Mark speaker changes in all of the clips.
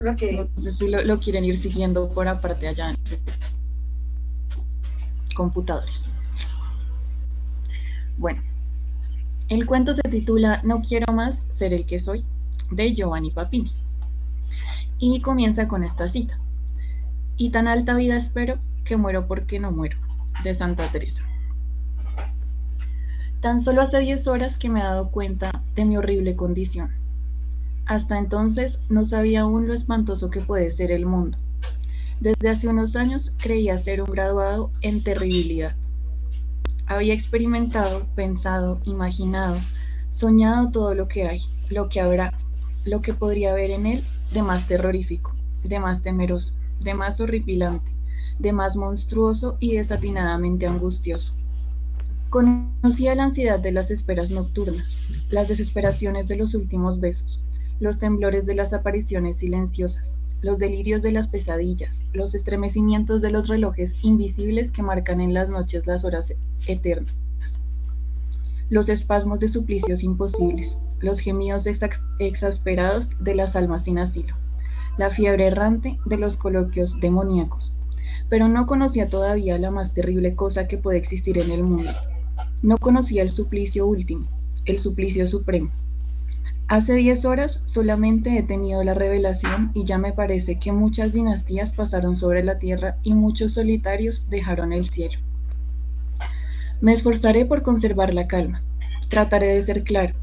Speaker 1: Ok.
Speaker 2: No sé si lo quieren ir siguiendo por aparte allá en sus computadores. Bueno, el cuento se titula No quiero más ser el que soy, de Giovanni Papini, y comienza con esta cita. Y tan alta vida espero que muero porque no muero, de Santa Teresa. Tan solo hace 10 horas que me he dado cuenta de mi horrible condición. Hasta entonces no sabía aún lo espantoso que puede ser el mundo. Desde hace unos años creía ser un graduado en terribilidad. Había experimentado, pensado, imaginado, soñado todo lo que hay, lo que habrá, lo que podría haber en él de más terrorífico, de más temeroso, de más horripilante, de más monstruoso y desatinadamente angustioso. Conocía la ansiedad de las esperas nocturnas, las desesperaciones de los últimos besos, los temblores de las apariciones silenciosas, los delirios de las pesadillas, los estremecimientos de los relojes invisibles que marcan en las noches las horas eternas, los espasmos de suplicios imposibles, los gemidos exasperados de las almas sin asilo, la fiebre errante de los coloquios demoníacos. Pero no conocía todavía la más terrible cosa que puede existir en el mundo. No conocía el suplicio último, el suplicio supremo. Hace 10 horas solamente he tenido la revelación y ya me parece que muchas dinastías pasaron sobre la tierra y muchos solitarios dejaron el cielo. Me esforzaré por conservar la calma. Trataré de ser claro.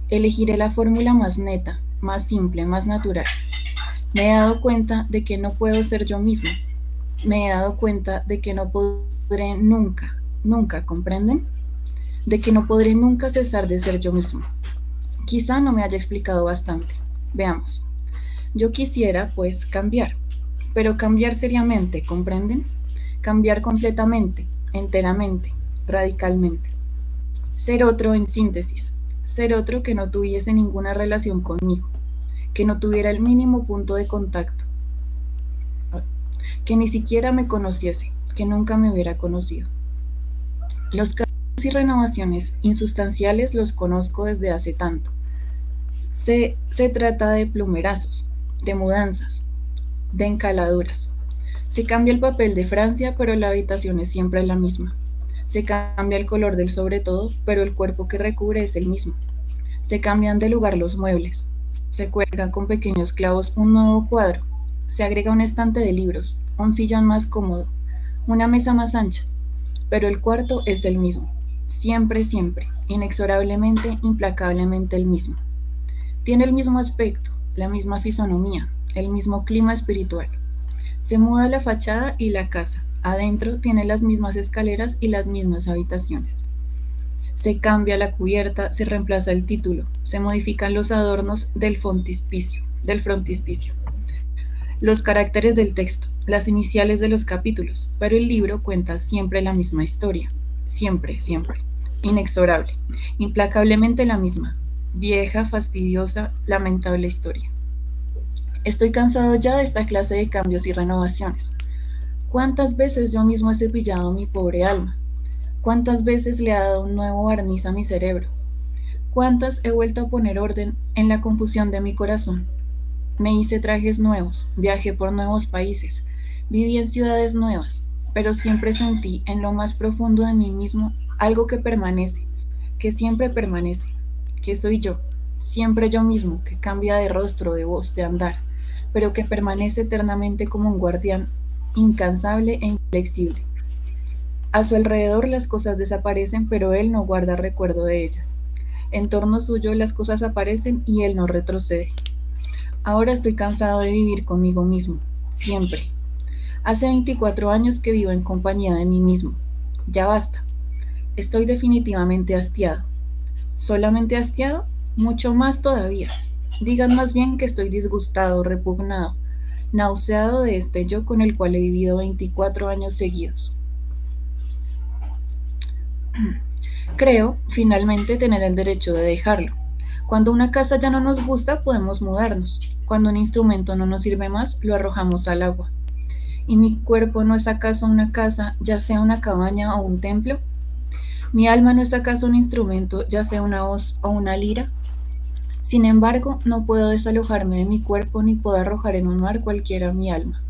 Speaker 2: Elegiré la fórmula más neta, más simple, más natural. Me he dado cuenta de que no puedo ser yo mismo. Me he dado cuenta de que no podré nunca, nunca, ¿comprenden? De que no podré nunca cesar de ser yo mismo. Quizá no me haya explicado bastante. Veamos. Yo quisiera, pues, cambiar, pero cambiar seriamente, ¿comprenden? Cambiar completamente, enteramente, radicalmente. Ser otro en síntesis, ser otro que no tuviese ninguna relación conmigo, que no tuviera el mínimo punto de contacto, que ni siquiera me conociese, que nunca me hubiera conocido. Los cambios y renovaciones insustanciales los conozco desde hace tanto. Se trata de plumerazos, de mudanzas, de encaladuras. Se cambia el papel de Francia, pero la habitación es siempre la misma. Se cambia el color del sobre todo, pero el cuerpo que recubre es el mismo. Se cambian de lugar los muebles. Se cuelga con pequeños clavos un nuevo cuadro. Se agrega un estante de libros, un sillón más cómodo, una mesa más ancha. Pero el cuarto es el mismo. Siempre, siempre, inexorablemente, implacablemente el mismo. Tiene el mismo aspecto, la misma fisonomía, el mismo clima espiritual. Se muda la fachada y la casa. Adentro tiene las mismas escaleras y las mismas habitaciones. Se cambia la cubierta, se reemplaza el título, se modifican los adornos del frontispicio, los caracteres del texto, las iniciales de los capítulos, pero el libro cuenta siempre la misma historia, siempre, siempre, inexorable, implacablemente la misma, vieja, fastidiosa, lamentable historia. Estoy cansado ya de esta clase de cambios y renovaciones. ¿Cuántas veces yo mismo he cepillado mi pobre alma? ¿Cuántas veces le he dado un nuevo barniz a mi cerebro? ¿Cuántas he vuelto a poner orden en la confusión de mi corazón? Me hice trajes nuevos, viajé por nuevos países, viví en ciudades nuevas, pero siempre sentí en lo más profundo de mí mismo algo que permanece, que siempre permanece, que soy yo, siempre yo mismo, que cambia de rostro, de voz, de andar, pero que permanece eternamente como un guardián, incansable e inflexible. A su alrededor las cosas desaparecen, pero él no guarda recuerdo de ellas. En torno suyo las cosas aparecen y él no retrocede. Ahora estoy cansado de vivir conmigo mismo, siempre. Hace 24 años que vivo en compañía de mí mismo. Ya basta. Estoy definitivamente hastiado. ¿Solamente hastiado? Mucho más todavía. Digan más bien que estoy disgustado, repugnado, nauseado de este yo con el cual he vivido 24 años seguidos. Creo, finalmente, tener el derecho de dejarlo. Cuando una casa ya no nos gusta, podemos mudarnos. Cuando un instrumento no nos sirve más, lo arrojamos al agua. ¿Y mi cuerpo no es acaso una casa, ya sea una cabaña o un templo? ¿Mi alma no es acaso un instrumento, ya sea una hoz o una lira? Sin embargo, no puedo desalojarme de mi cuerpo ni puedo arrojar en un mar cualquiera mi alma.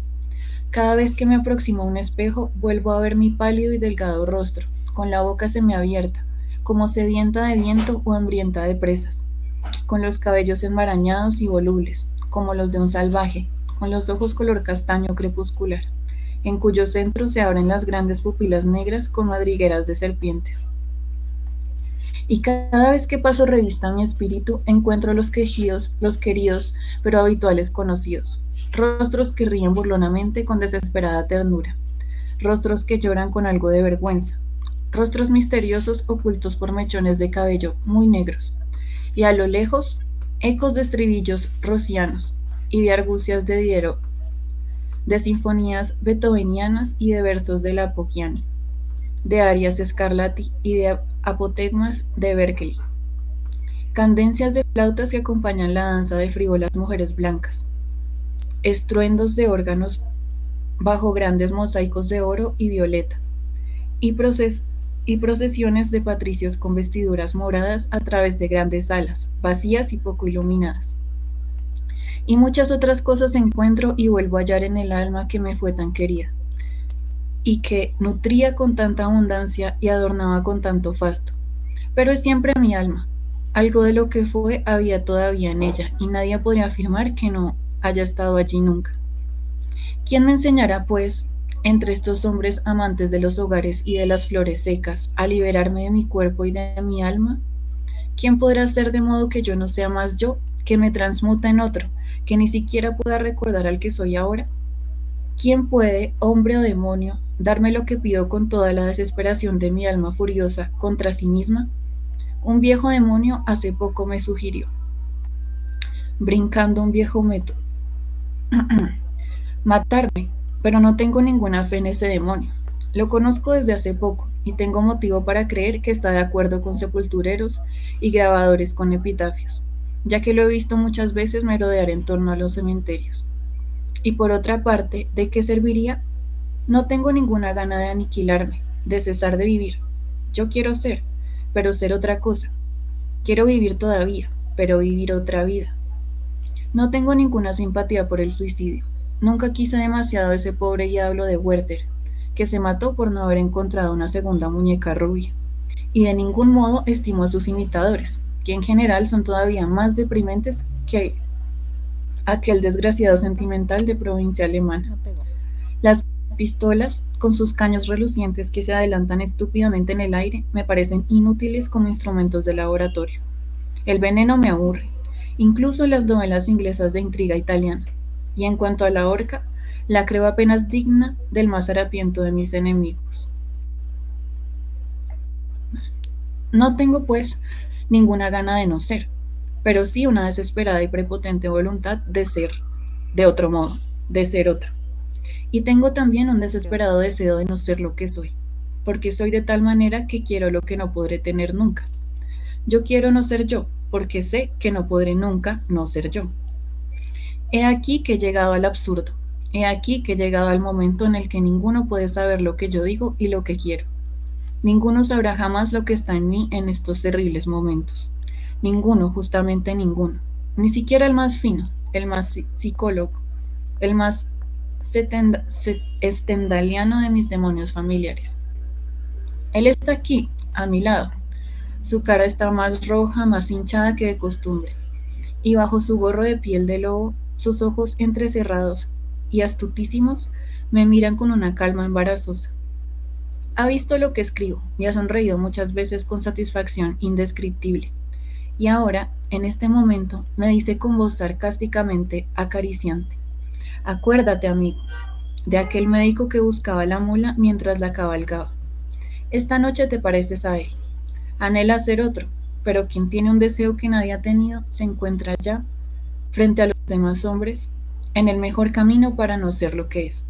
Speaker 2: Cada vez que me aproximo a un espejo, vuelvo a ver mi pálido y delgado rostro, con la boca semiabierta, como sedienta de viento o hambrienta de presas, con los cabellos enmarañados y volubles, como los de un salvaje, con los ojos color castaño crepuscular, en cuyo centro se abren las grandes pupilas negras con madrigueras de serpientes. Y cada vez que paso revista a mi espíritu, encuentro los quejidos, los queridos, pero habituales conocidos, rostros que ríen burlonamente con desesperada ternura, rostros que lloran con algo de vergüenza, rostros misteriosos ocultos por mechones de cabello muy negros, y a lo lejos, ecos de estribillos rocianos y de argucias de Diderot, de sinfonías beethovenianas y de versos de la Pocchiani, de arias Scarlatti y de apotegmas de Berkeley, cadencias de flautas que acompañan la danza de frívolas mujeres blancas, estruendos de órganos bajo grandes mosaicos de oro y violeta, y, y procesiones de patricios con vestiduras moradas a través de grandes salas, vacías y poco iluminadas. Y muchas otras cosas encuentro y vuelvo a hallar en el alma que me fue tan querida, y que nutría con tanta abundancia y adornaba con tanto fasto. Pero es siempre mi alma. Algo de lo que fue había todavía en ella, y nadie podría afirmar que no haya estado allí nunca. ¿Quién me enseñará, pues, entre estos hombres amantes de los hogares y de las flores secas, a liberarme de mi cuerpo y de mi alma? ¿Quién podrá hacer de modo que yo no sea más yo, que me transmuta en otro, que ni siquiera pueda recordar al que soy ahora? ¿Quién puede, hombre o demonio, darme lo que pido con toda la desesperación de mi alma furiosa contra sí misma? Un viejo demonio hace poco me sugirió, brincando un viejo método, matarme, pero no tengo ninguna fe en ese demonio. Lo conozco desde hace poco y tengo motivo para creer que está de acuerdo con sepultureros y grabadores con epitafios, ya que lo he visto muchas veces merodear en torno a los cementerios. Y por otra parte, ¿de qué serviría? No tengo ninguna gana de aniquilarme, de cesar de vivir. Yo quiero ser, pero ser otra cosa. Quiero vivir todavía, pero vivir otra vida. No tengo ninguna simpatía por el suicidio. Nunca quise demasiado a ese pobre diablo de Werther, que se mató por no haber encontrado una segunda muñeca rubia. Y de ningún modo estimo a sus imitadores, que en general son todavía más deprimentes que aquel desgraciado sentimental de provincia alemana. Las pistolas, con sus caños relucientes que se adelantan estúpidamente en el aire, me parecen inútiles como instrumentos de laboratorio. El veneno me aburre, incluso en las novelas inglesas de intriga italiana. Y en cuanto a la horca, la creo apenas digna del más harapiento de mis enemigos. No tengo, pues, ninguna gana de no ser, pero sí una desesperada y prepotente voluntad de ser de otro modo, de ser otro. Y tengo también un desesperado deseo de no ser lo que soy, porque soy de tal manera que quiero lo que no podré tener nunca. Yo quiero no ser yo, porque sé que no podré nunca no ser yo. He aquí que he llegado al absurdo. He aquí que he llegado al momento en el que ninguno puede saber lo que yo digo y lo que quiero. Ninguno sabrá jamás lo que está en mí en estos terribles momentos. Ninguno, justamente ninguno. Ni siquiera el más fino, el más psicólogo, el más estendaliano de mis demonios familiares. Él está aquí, a mi lado. Su cara está más roja, más hinchada que de costumbre, y bajo su gorro de piel de lobo, sus ojos entrecerrados y astutísimos me miran con una calma embarazosa. Ha visto lo que escribo y ha sonreído muchas veces con satisfacción indescriptible. Y ahora, en este momento, me dice con voz sarcásticamente acariciante: acuérdate, amigo, de aquel médico que buscaba la mula mientras la cabalgaba. Esta noche te pareces a él. Anhela ser otro, pero quien tiene un deseo que nadie ha tenido se encuentra ya, frente a los demás hombres, en el mejor camino para no ser lo que es.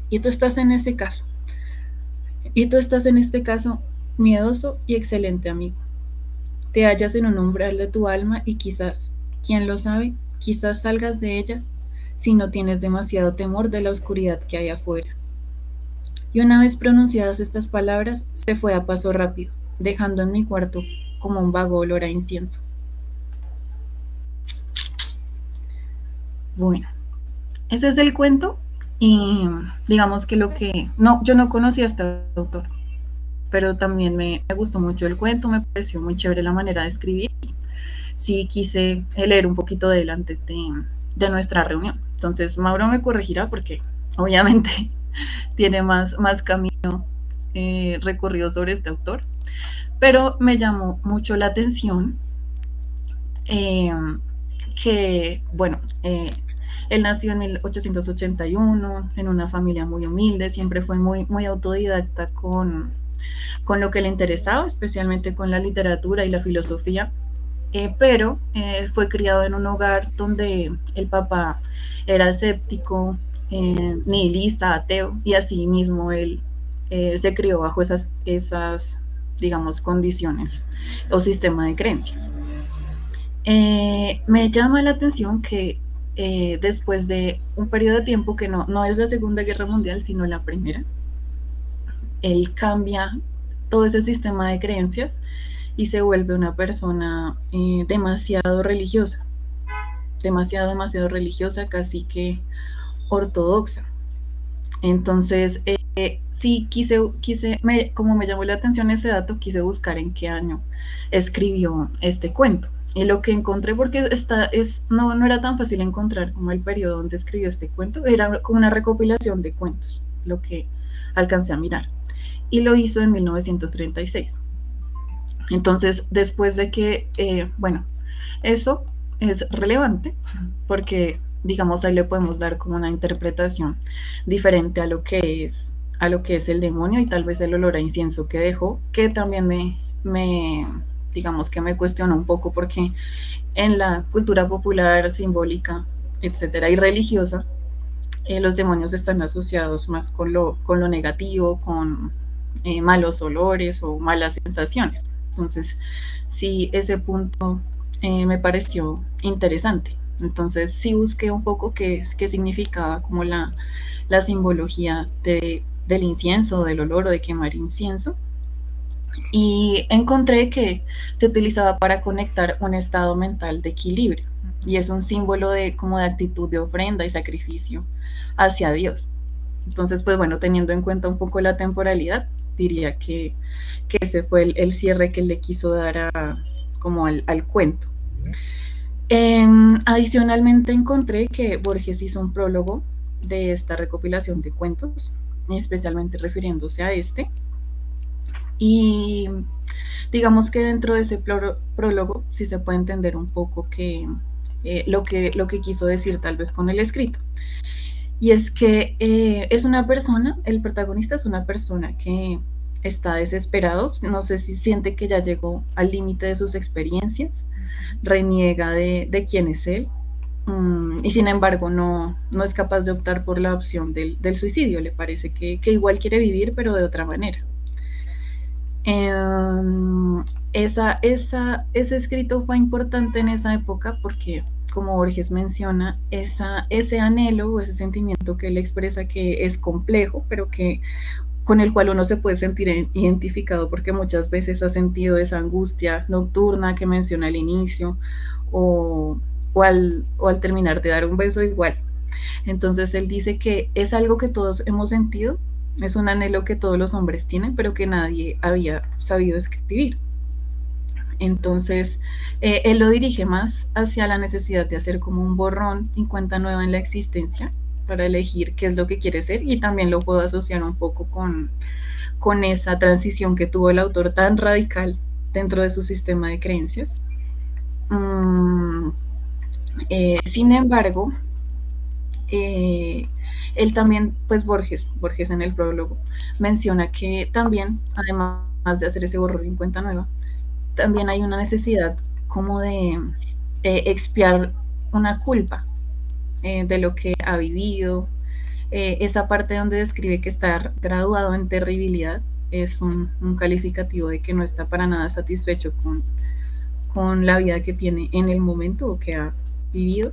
Speaker 2: Y tú estás en ese caso. Y tú estás en este caso miedoso y excelente amigo. Te hallas en un umbral de tu alma y quizás, quién lo sabe, quizás salgas de ellas si no tienes demasiado temor de la oscuridad que hay afuera. Y una vez pronunciadas estas palabras, se fue a paso rápido, dejando en mi cuarto como un vago olor a incienso. Bueno, ese es el cuento y digamos que lo que... No, yo no conocía a este autor, pero también me gustó mucho el cuento, me pareció muy chévere la manera de escribir. Sí quise leer un poquito de él antes de nuestra reunión. Entonces Mauro me corregirá porque obviamente tiene más camino recorrido sobre este autor, pero me llamó mucho la atención eh, que, bueno, él nació en 1881 en una familia muy humilde, siempre fue muy autodidacta con lo que le interesaba, especialmente con la literatura y la filosofía, pero fue criado en un hogar donde el papá era escéptico, nihilista, ateo, y así mismo él se crió bajo esas, digamos, condiciones o sistema de creencias. Me llama la atención que después de un periodo de tiempo que no es la Segunda Guerra Mundial, sino la Primera, él cambia todo ese sistema de creencias y se vuelve una persona demasiado religiosa, demasiado religiosa, casi que ortodoxa. Entonces, sí como me llamó la atención ese dato, quise buscar en qué año escribió este cuento. Y lo que encontré, porque no era tan fácil encontrar como el periodo donde escribió este cuento, era como una recopilación de cuentos, lo que alcancé a mirar. Y lo hizo en 1936. Entonces, después de que, bueno, eso es relevante porque, digamos, ahí le podemos dar como una interpretación diferente a lo que es el demonio y tal vez el olor a incienso que dejó, que también digamos que me cuestiona un poco porque en la cultura popular, simbólica, etcétera, y religiosa, los demonios están asociados más con lo negativo, con malos olores o malas sensaciones. Entonces, sí, ese punto me pareció interesante. Entonces, sí busqué un poco qué significaba como la simbología del incienso, del olor o de quemar incienso. Y encontré que se utilizaba para conectar un estado mental de equilibrio. Y es un símbolo como de actitud de ofrenda y sacrificio hacia Dios. Entonces, pues bueno, teniendo en cuenta un poco la temporalidad, diría que ese fue el cierre que le quiso dar como al cuento. Adicionalmente encontré que Borges hizo un prólogo de esta recopilación de cuentos, especialmente refiriéndose a este. Y digamos que dentro de ese prólogo sí se puede entender un poco lo que quiso decir tal vez con el escrito. Y es que es una persona, el protagonista es una persona que está desesperado, no sé si siente que ya llegó al límite de sus experiencias, reniega de quién es él, y sin embargo no es capaz de optar por la opción del suicidio, le parece que igual quiere vivir pero de otra manera. Ese escrito fue importante en esa época porque, como Borges menciona, ese anhelo o ese sentimiento que él expresa que es complejo, pero que con el cual uno se puede sentir identificado porque muchas veces ha sentido esa angustia nocturna que menciona al inicio o al terminar de dar un beso igual. Entonces él dice que es algo que todos hemos sentido, es un anhelo que todos los hombres tienen, pero que nadie había sabido escribir. Entonces, él lo dirige más hacia la necesidad de hacer como un borrón y cuenta nueva en la existencia para elegir qué es lo que quiere ser, y también lo puedo asociar un poco con esa transición que tuvo el autor tan radical dentro de su sistema de creencias. Sin embargo, él también, pues Borges en el prólogo, menciona que también, además de hacer ese borrón y cuenta nueva, también hay una necesidad como de expiar una culpa de lo que ha vivido. Esa parte donde describe que está graduado en terribilidad es un calificativo de que no está para nada satisfecho con la vida que tiene en el momento o que ha vivido.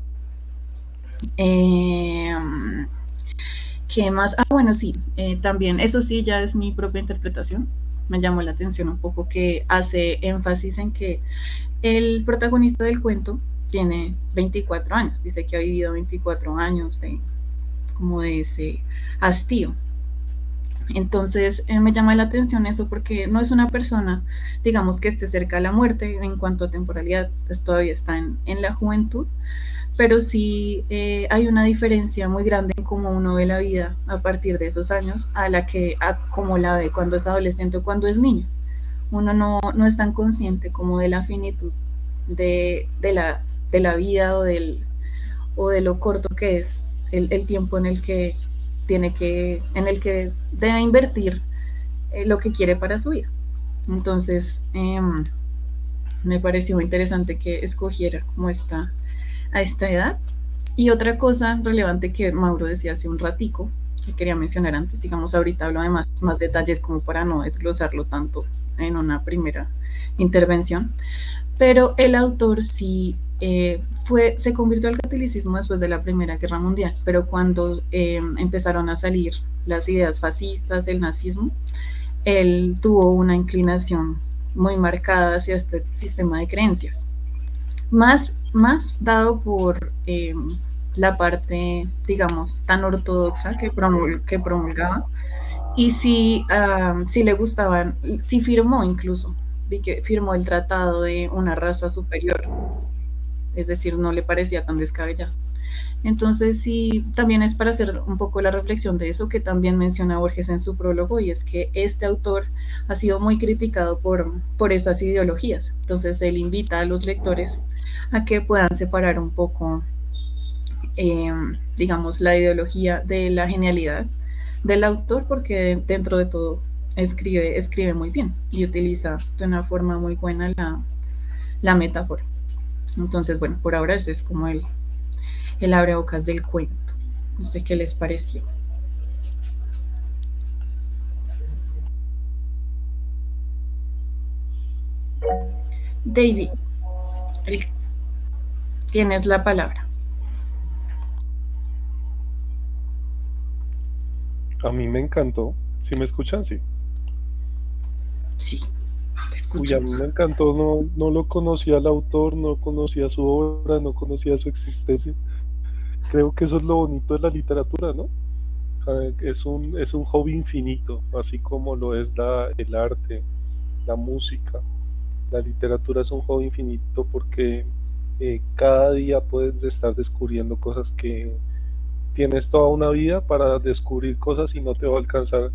Speaker 2: ¿Qué más? Bueno, sí, también, eso sí, ya es mi propia interpretación. Me llamó la atención un poco que hace énfasis en que el protagonista del cuento tiene 24 años, dice que ha vivido 24 años como de ese hastío. Entonces me llama la atención eso porque no es una persona, digamos, que esté cerca de la muerte en cuanto a temporalidad, pues todavía está en la juventud, pero sí hay una diferencia muy grande en cómo uno ve la vida a partir de esos años a cómo la ve cuando es adolescente o cuando es niño. Uno no es tan consciente como de la finitud de la vida o de lo corto que es el tiempo en el que debe invertir lo que quiere para su vida. Entonces, me pareció interesante que escogiera como a esta edad. Y otra cosa relevante que Mauro decía hace un ratico, que quería mencionar antes, digamos, ahorita hablo de más detalles como para no desglosarlo tanto en una primera intervención, pero el autor sí se convirtió al catolicismo después de la Primera Guerra Mundial, pero cuando empezaron a salir las ideas fascistas, el nazismo, él tuvo una inclinación muy marcada hacia este sistema de creencias, más dado por la parte, digamos, tan ortodoxa que promulgaba, y sí le gustaban, sí firmó incluso, vi que firmó el tratado de una raza superior, es decir, no le parecía tan descabellado. Entonces sí, también es para hacer un poco la reflexión de eso que también menciona Borges en su prólogo, y es que este autor ha sido muy criticado por esas ideologías. Entonces él invita a los lectores a que puedan separar un poco, eh, digamos, la ideología de la genialidad del autor, porque dentro de todo escribe muy bien y utiliza de una forma muy buena la metáfora. Entonces, bueno, por ahora ese es como el abrebocas del cuento. No sé qué les pareció. David, el- tienes la palabra.
Speaker 1: A mí me encantó. ¿Sí me escuchan? Sí.
Speaker 2: Sí, te
Speaker 1: Uy, a mí
Speaker 2: escuchamos.
Speaker 1: me encantó. No, no lo conocía al autor, no conocía su obra, no conocía su existencia. Creo que eso es lo bonito de la literatura, ¿no? O sea, es un hobby infinito, así como lo es el arte, la música. La literatura es un hobby infinito porque cada día puedes estar descubriendo cosas que tienes toda una vida para descubrir cosas y no te va a alcanzar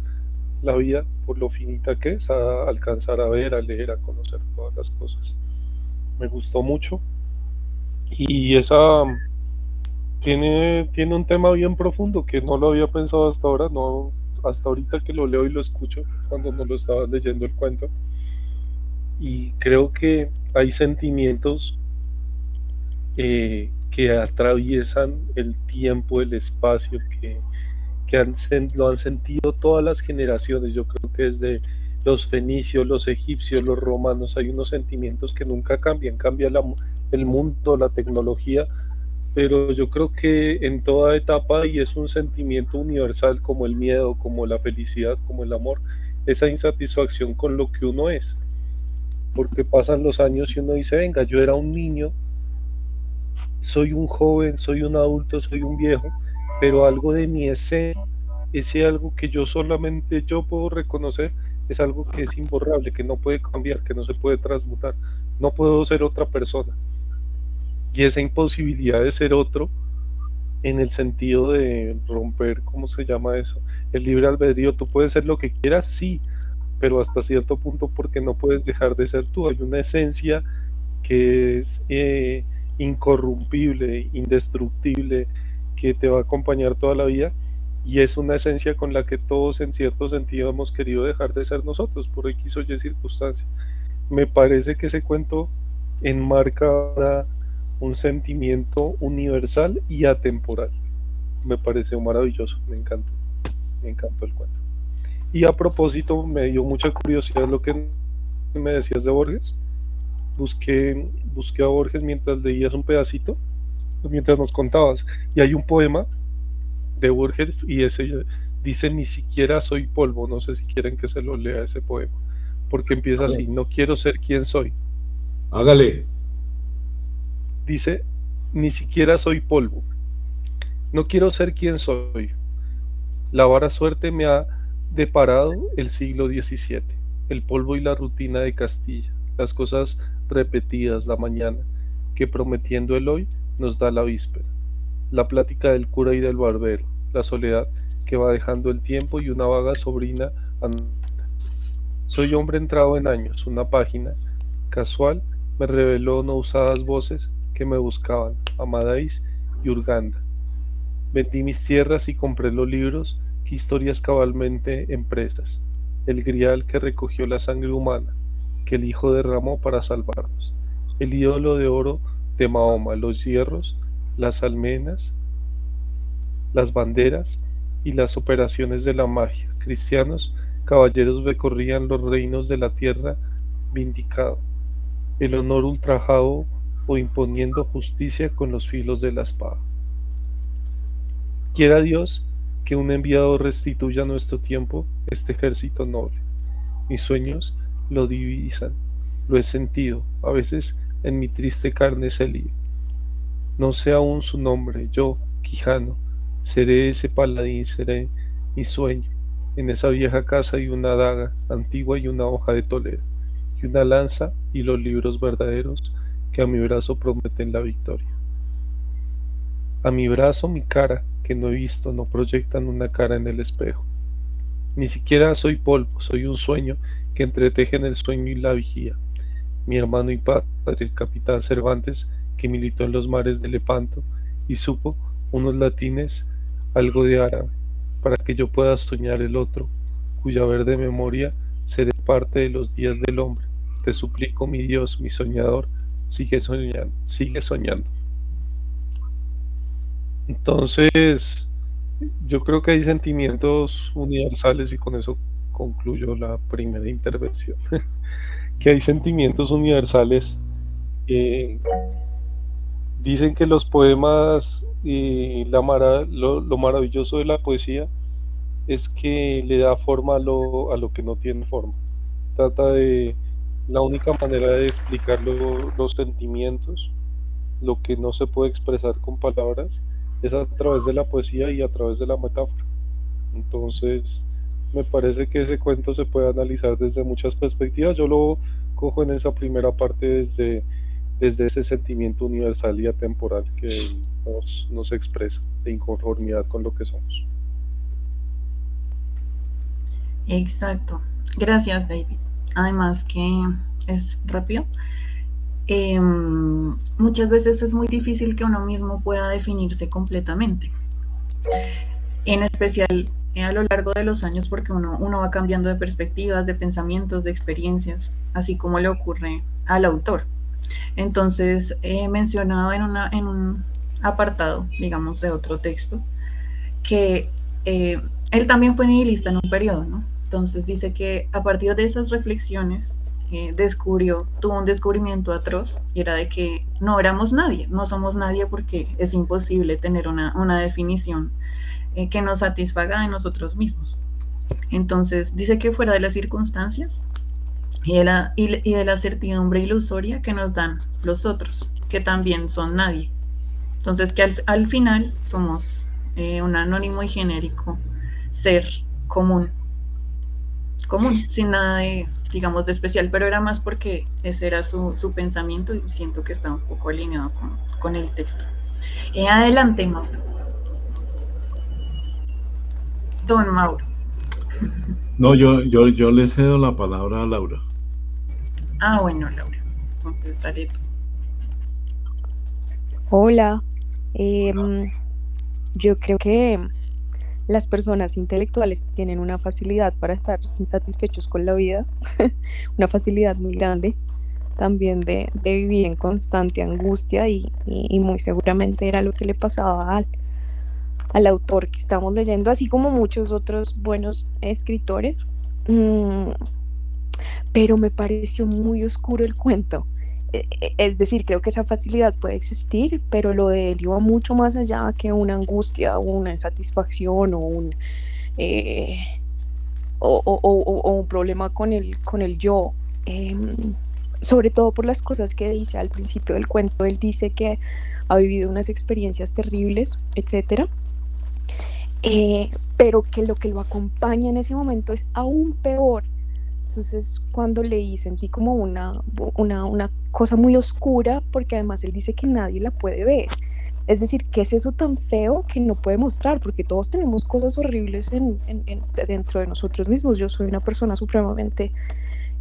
Speaker 1: la vida por lo finita que es a alcanzar a ver, a leer, a conocer todas las cosas. Me gustó mucho y esa tiene un tema bien profundo que no lo había pensado hasta ahora, no hasta ahorita que lo leo y lo escucho cuando no lo estaba leyendo el cuento. Y creo que hay sentimientos que atraviesan el tiempo, el espacio, lo han sentido todas las generaciones. Yo creo que desde los fenicios, los egipcios, los romanos, hay unos sentimientos que nunca cambian. Cambia el mundo, la tecnología, pero yo creo que en toda etapa, y es un sentimiento universal como el miedo, como la felicidad, como el amor, esa insatisfacción con lo que uno es. Porque pasan los años y uno dice, venga, yo era un niño, soy un joven, soy un adulto, soy un viejo, pero algo de mi esencia, ese algo que yo puedo reconocer, es algo que es imborrable, que no puede cambiar, que no se puede transmutar. No puedo ser otra persona. Y esa imposibilidad de ser otro, en el sentido de romper, ¿cómo se llama eso? El libre albedrío, tú puedes ser lo que quieras, sí, pero hasta cierto punto porque no puedes dejar de ser tú. Hay una esencia que es incorrumpible, indestructible, que te va a acompañar toda la vida y es una esencia con la que todos en cierto sentido hemos querido dejar de ser nosotros por X o Y circunstancias. Me parece que ese cuento enmarca un sentimiento universal y atemporal. Me pareció maravilloso, me encantó el cuento. Y a propósito, me dio mucha curiosidad lo que me decías de Borges. Busqué a Borges mientras leías un pedacito, mientras nos contabas, y hay un poema de Borges y ese dice ni siquiera soy polvo, no sé si quieren que se lo lea ese poema, porque empieza así, no quiero ser quien soy.
Speaker 3: Hágale.
Speaker 1: Dice, ni siquiera soy polvo. No quiero ser quien soy. La vara suerte me ha deparado el siglo XVII, el polvo y la rutina de Castilla, las cosas repetidas la mañana, que prometiendo el hoy nos da la víspera, la plática del cura y del barbero, la soledad que va dejando el tiempo y una vaga sobrina. Soy hombre entrado en años, una página casual me reveló no usadas voces que me buscaban, Amadís y Urganda. Vendí mis tierras y compré los libros que historias cabalmente empresas, el grial que recogió la sangre humana, que el Hijo derramó para salvarnos, el ídolo de oro de Mahoma, los hierros, las almenas, las banderas y las operaciones de la magia. Cristianos, caballeros recorrían los reinos de la tierra vindicado, el honor ultrajado o imponiendo justicia con los filos de la espada. Quiera Dios que un enviado restituya a nuestro tiempo este ejército noble. Mis sueños lo divisan, lo he sentido, a veces en mi triste carne se lío. No sé aún su nombre, yo, Quijano, seré ese paladín, seré mi sueño. En esa vieja casa hay una daga antigua y una hoja de Toledo, y una lanza y los libros verdaderos que a mi brazo prometen la victoria. A mi brazo mi cara, que no he visto, no proyectan una cara en el espejo. Ni siquiera soy polvo, soy un sueño que entreteje en el sueño y la vigía. Mi hermano y padre, el capitán Cervantes, que militó en los mares de Lepanto y supo unos latines, algo de árabe, para que yo pueda soñar el otro, cuya verde memoria seré parte de los días del hombre. Te suplico, mi Dios, mi soñador, sigue soñando, sigue soñando. Entonces, yo creo que hay sentimientos universales y con eso concluyo la primera intervención, que hay sentimientos universales. eh, Dicen que los poemas y lo maravilloso de la poesía es que le da forma a lo que no tiene forma. Trata de la única manera de explicar los sentimientos, lo que no se puede expresar con palabras, es a través de la poesía y a través de la metáfora. Entonces, me parece que ese cuento se puede analizar desde muchas perspectivas. Yo lo cojo en esa primera parte desde ese sentimiento universal y atemporal que nos expresa, de inconformidad con lo que somos.
Speaker 2: Exacto. Gracias, David. Además que es rápido. Muchas veces es muy difícil que uno mismo pueda definirse completamente. En especial a lo largo de los años, porque uno va cambiando de perspectivas, de pensamientos, de experiencias, así como le ocurre al autor. Entonces, mencionaba en un apartado, digamos, de otro texto, que él también fue nihilista en un periodo, ¿no? Entonces dice que a partir de esas reflexiones tuvo un descubrimiento atroz, y era de que no éramos nadie, no somos nadie porque es imposible tener una definición que nos satisfaga de nosotros mismos. Entonces dice que fuera de las circunstancias y de la certidumbre ilusoria que nos dan los otros, que también son nadie. Entonces que al final somos un anónimo y genérico ser común, sin nada de, digamos, de especial, pero era más porque ese era su pensamiento y siento que está un poco alineado con el texto. Adelante, Mauro. Don Mauro.
Speaker 3: No, yo le cedo la palabra a Laura.
Speaker 2: Bueno, Laura. Entonces, dale tú.
Speaker 4: Hola. Yo creo que las personas intelectuales tienen una facilidad para estar insatisfechos con la vida, una facilidad muy grande también de vivir en constante angustia y muy seguramente era lo que le pasaba al autor que estamos leyendo, así como muchos otros buenos escritores. Pero me pareció muy oscuro el cuento. Es decir, creo que esa facilidad puede existir, pero lo de él iba mucho más allá que una angustia o una insatisfacción o un problema con el yo. sobre todo por las cosas que dice al principio del cuento. Él dice que ha vivido unas experiencias terribles, etcétera, pero que lo que lo acompaña en ese momento es aún peor. Entonces, cuando leí, sentí como una cosa muy oscura, porque además él dice que nadie la puede ver. Es decir, ¿qué es eso tan feo que no puede mostrar? Porque todos tenemos cosas horribles dentro de nosotros mismos. Yo soy una persona supremamente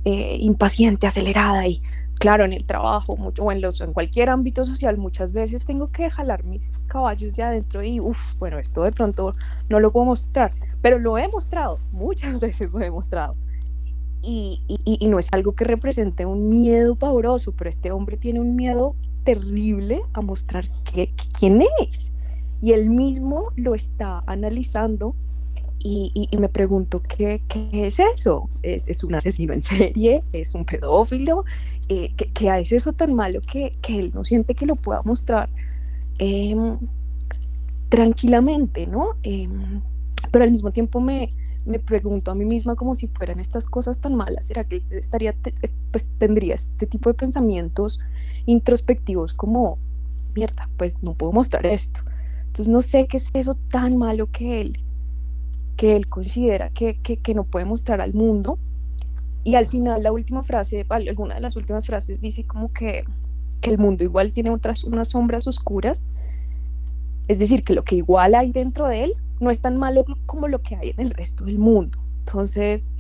Speaker 4: impaciente, acelerada, y claro, en el trabajo o en cualquier ámbito social muchas veces tengo que jalar mis caballos de adentro y bueno, esto de pronto no lo puedo mostrar, pero lo he mostrado, muchas veces lo he mostrado. Y no es algo que represente un miedo pavoroso, pero este hombre tiene un miedo terrible a mostrar quién es. Y él mismo lo está analizando y me pregunto, ¿qué es eso? ¿Es un asesino en serie? ¿Es un pedófilo? ¿Qué es eso tan malo que él no siente que lo pueda mostrar tranquilamente, ¿no? Pero al mismo tiempo me pregunto a mí misma, como si fueran estas cosas tan malas, ¿será que tendría este tipo de pensamientos introspectivos como, mierda, pues no puedo mostrar esto? Entonces no sé qué es eso tan malo que él considera que no puede mostrar al mundo. Y al final la última frase, alguna de las últimas frases dice como que el mundo igual tiene unas sombras oscuras, es decir, que lo que igual hay dentro de él no es tan malo como lo que hay en el resto del mundo. Entonces,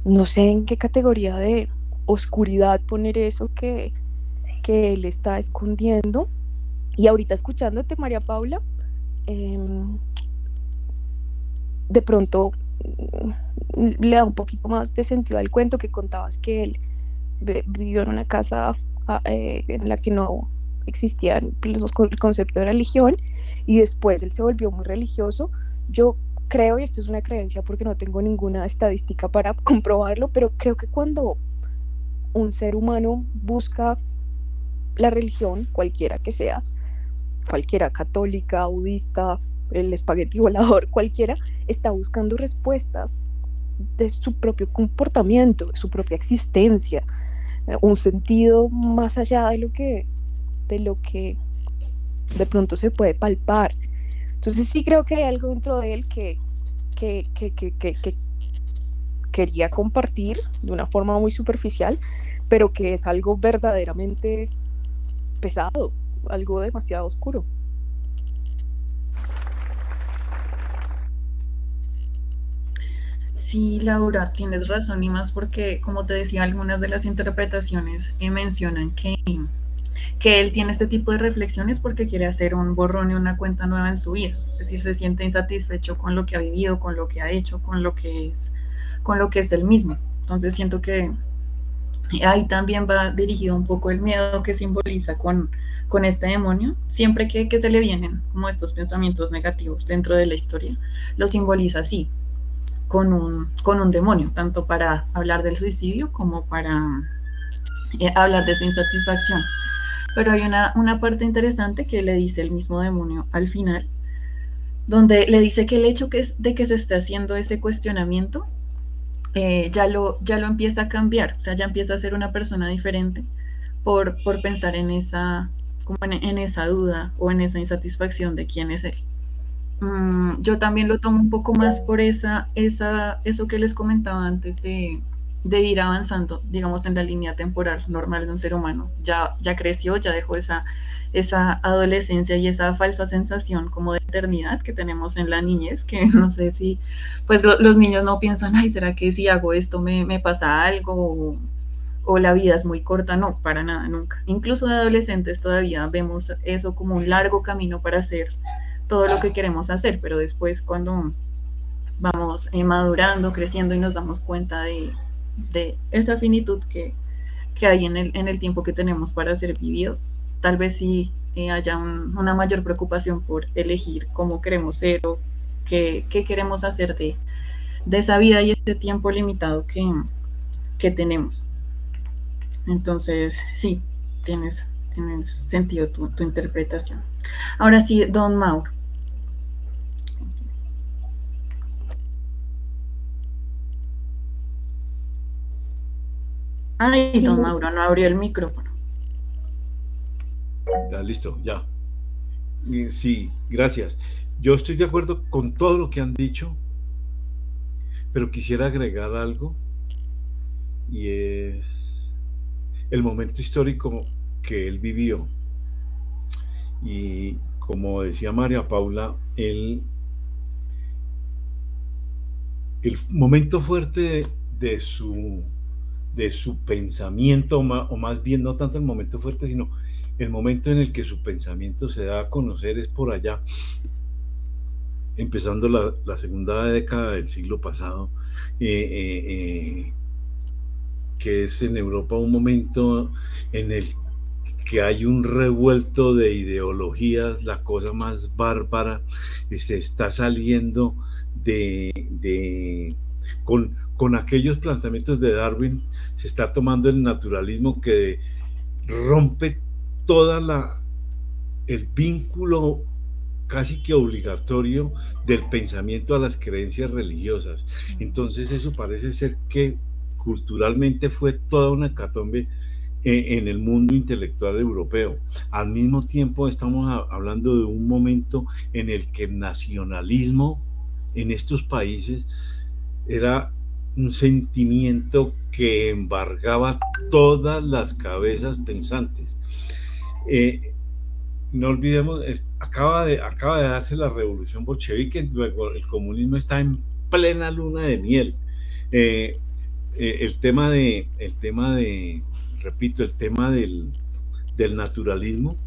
Speaker 4: no sé en qué categoría de oscuridad poner eso que él está escondiendo. Y ahorita escuchándote, María Paula, de pronto le da un poquito más de sentido al cuento que contabas, que él vivió en una casa en la que no existía el concepto de religión, y después él se volvió muy religioso. Yo creo, y esto es una creencia porque no tengo ninguna estadística para comprobarlo, pero creo que cuando un ser humano busca la religión, cualquiera que sea, cualquiera, católica, budista, el espagueti volador, cualquiera, está buscando respuestas de su propio comportamiento, de su propia existencia, un sentido más allá de lo que de pronto se puede palpar. Entonces sí creo que hay algo dentro de él que quería compartir de una forma muy superficial, pero que es algo verdaderamente pesado, algo demasiado oscuro.
Speaker 2: Sí, Laura, tienes razón, y más porque, como te decía, algunas de las interpretaciones mencionan que él tiene este tipo de reflexiones porque quiere hacer un borrón y una cuenta nueva en su vida. Es decir, se siente insatisfecho con lo que ha vivido, con lo que ha hecho, con lo que es él mismo. Entonces siento que ahí también va dirigido un poco el miedo que simboliza con este demonio. Siempre que se le vienen como estos pensamientos negativos dentro de la historia, lo simboliza así, con un demonio, tanto para hablar del suicidio como para hablar de su insatisfacción. Pero hay una parte interesante que le dice el mismo demonio al final, donde le dice que el hecho de que se esté haciendo ese cuestionamiento ya lo empieza a cambiar, o sea, ya empieza a ser una persona diferente por pensar en esa, como en esa duda o en esa insatisfacción de quién es él. Yo también lo tomo un poco más por eso que les comentaba antes de ir avanzando, digamos, en la línea temporal normal de un ser humano. Ya creció, ya dejó esa adolescencia y esa falsa sensación como de eternidad que tenemos en la niñez, que no sé si, pues los niños no piensan, ay, ¿será que si hago esto me pasa algo? O la vida es muy corta. No, para nada, nunca. Incluso de adolescentes todavía vemos eso como un largo camino para hacer todo lo que queremos hacer, pero después cuando vamos madurando, creciendo y nos damos cuenta de esa finitud que hay en el tiempo que tenemos para ser vivido, tal vez sí haya una mayor preocupación por elegir cómo queremos ser o qué queremos hacer de esa vida y ese tiempo limitado que tenemos. Entonces, sí, tienes sentido tu interpretación. Ahora sí, don Mauro. Ay,
Speaker 4: Sí,
Speaker 2: don Mauro, no abrió el micrófono.
Speaker 3: Ya, listo, ya. Sí, gracias. Yo estoy de acuerdo con todo lo que han dicho, pero quisiera agregar algo y es el momento histórico que él vivió. Y como decía María Paula, el momento fuerte de su pensamiento, o más bien no tanto el momento fuerte, sino el momento en el que su pensamiento se da a conocer es por allá, empezando la segunda década del siglo pasado, eh, eh, que es en Europa un momento en el que hay un revuelto de ideologías, la cosa más bárbara, se está saliendo con aquellos planteamientos de Darwin, se está tomando el naturalismo que rompe toda el vínculo casi que obligatorio del pensamiento a las creencias religiosas. Entonces eso parece ser que culturalmente fue toda una hecatombe en el mundo intelectual europeo. Al mismo tiempo estamos hablando de un momento en el que el nacionalismo en estos países era un sentimiento que embargaba todas las cabezas pensantes. No olvidemos, acaba de darse la revolución bolchevique, luego el comunismo está en plena luna de miel. Eh, el tema de, repito, el tema del naturalismo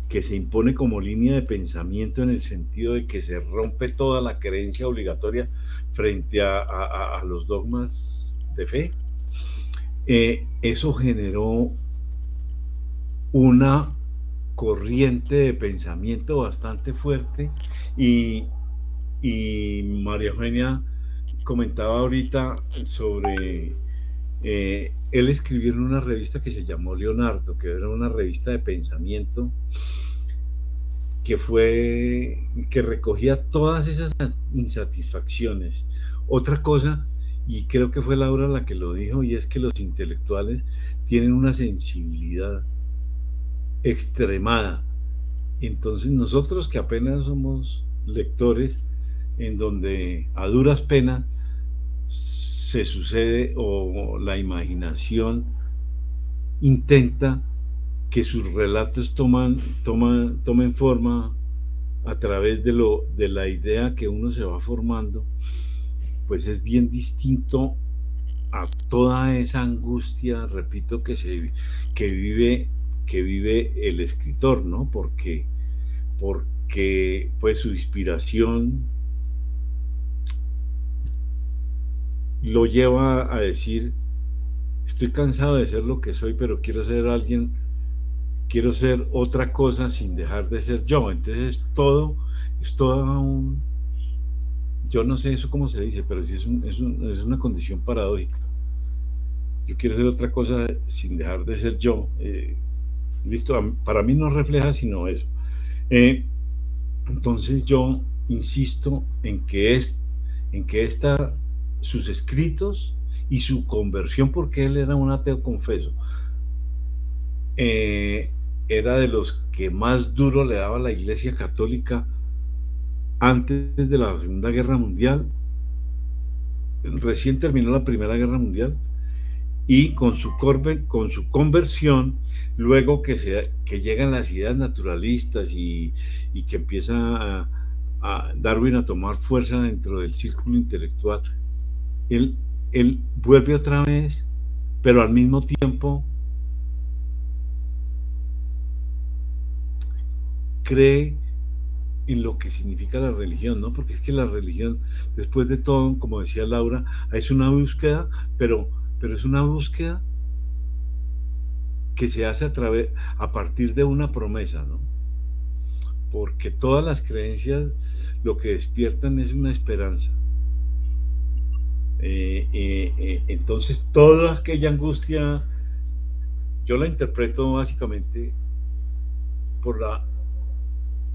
Speaker 3: que se impone como línea de pensamiento en el sentido de que se rompe toda la creencia obligatoria frente a los dogmas de fe. Eso generó una corriente de pensamiento bastante fuerte y María Eugenia comentaba ahorita sobre él escribió en una revista que se llamó Leonardo, que era una revista de pensamiento que recogía todas esas insatisfacciones. Otra cosa, y creo que fue Laura la que lo dijo, y es que los intelectuales tienen una sensibilidad extremada. Entonces nosotros que apenas somos lectores, en donde a duras penas se sucede o la imaginación intenta que sus relatos tomen forma a través de la idea que uno se va formando, pues es bien distinto a toda esa angustia, repito, que vive el escritor, ¿no? Porque pues su inspiración lo lleva a decir, estoy cansado de ser lo que soy, pero quiero ser alguien, quiero ser otra cosa sin dejar de ser yo. Entonces es todo yo no sé eso cómo se dice, pero sí es una condición paradójica. Yo quiero ser otra cosa sin dejar de ser yo. Listo, para mí no refleja sino eso. Entonces yo insisto en que sus escritos y su conversión, porque él era un ateo confeso, era de los que más duro le daba la Iglesia Católica antes de la Segunda Guerra Mundial. Recién terminó la Primera Guerra Mundial y con su conversión, luego que llegan las ideas naturalistas y que empieza a Darwin a tomar fuerza dentro del círculo intelectual, él vuelve otra vez, pero al mismo tiempo cree en lo que significa la religión, ¿no? Porque es que la religión, después de todo, como decía Laura, es una búsqueda, pero es una búsqueda que se hace a partir de una promesa, ¿no? Porque todas las creencias lo que despiertan es una esperanza. Entonces toda aquella angustia yo la interpreto básicamente por la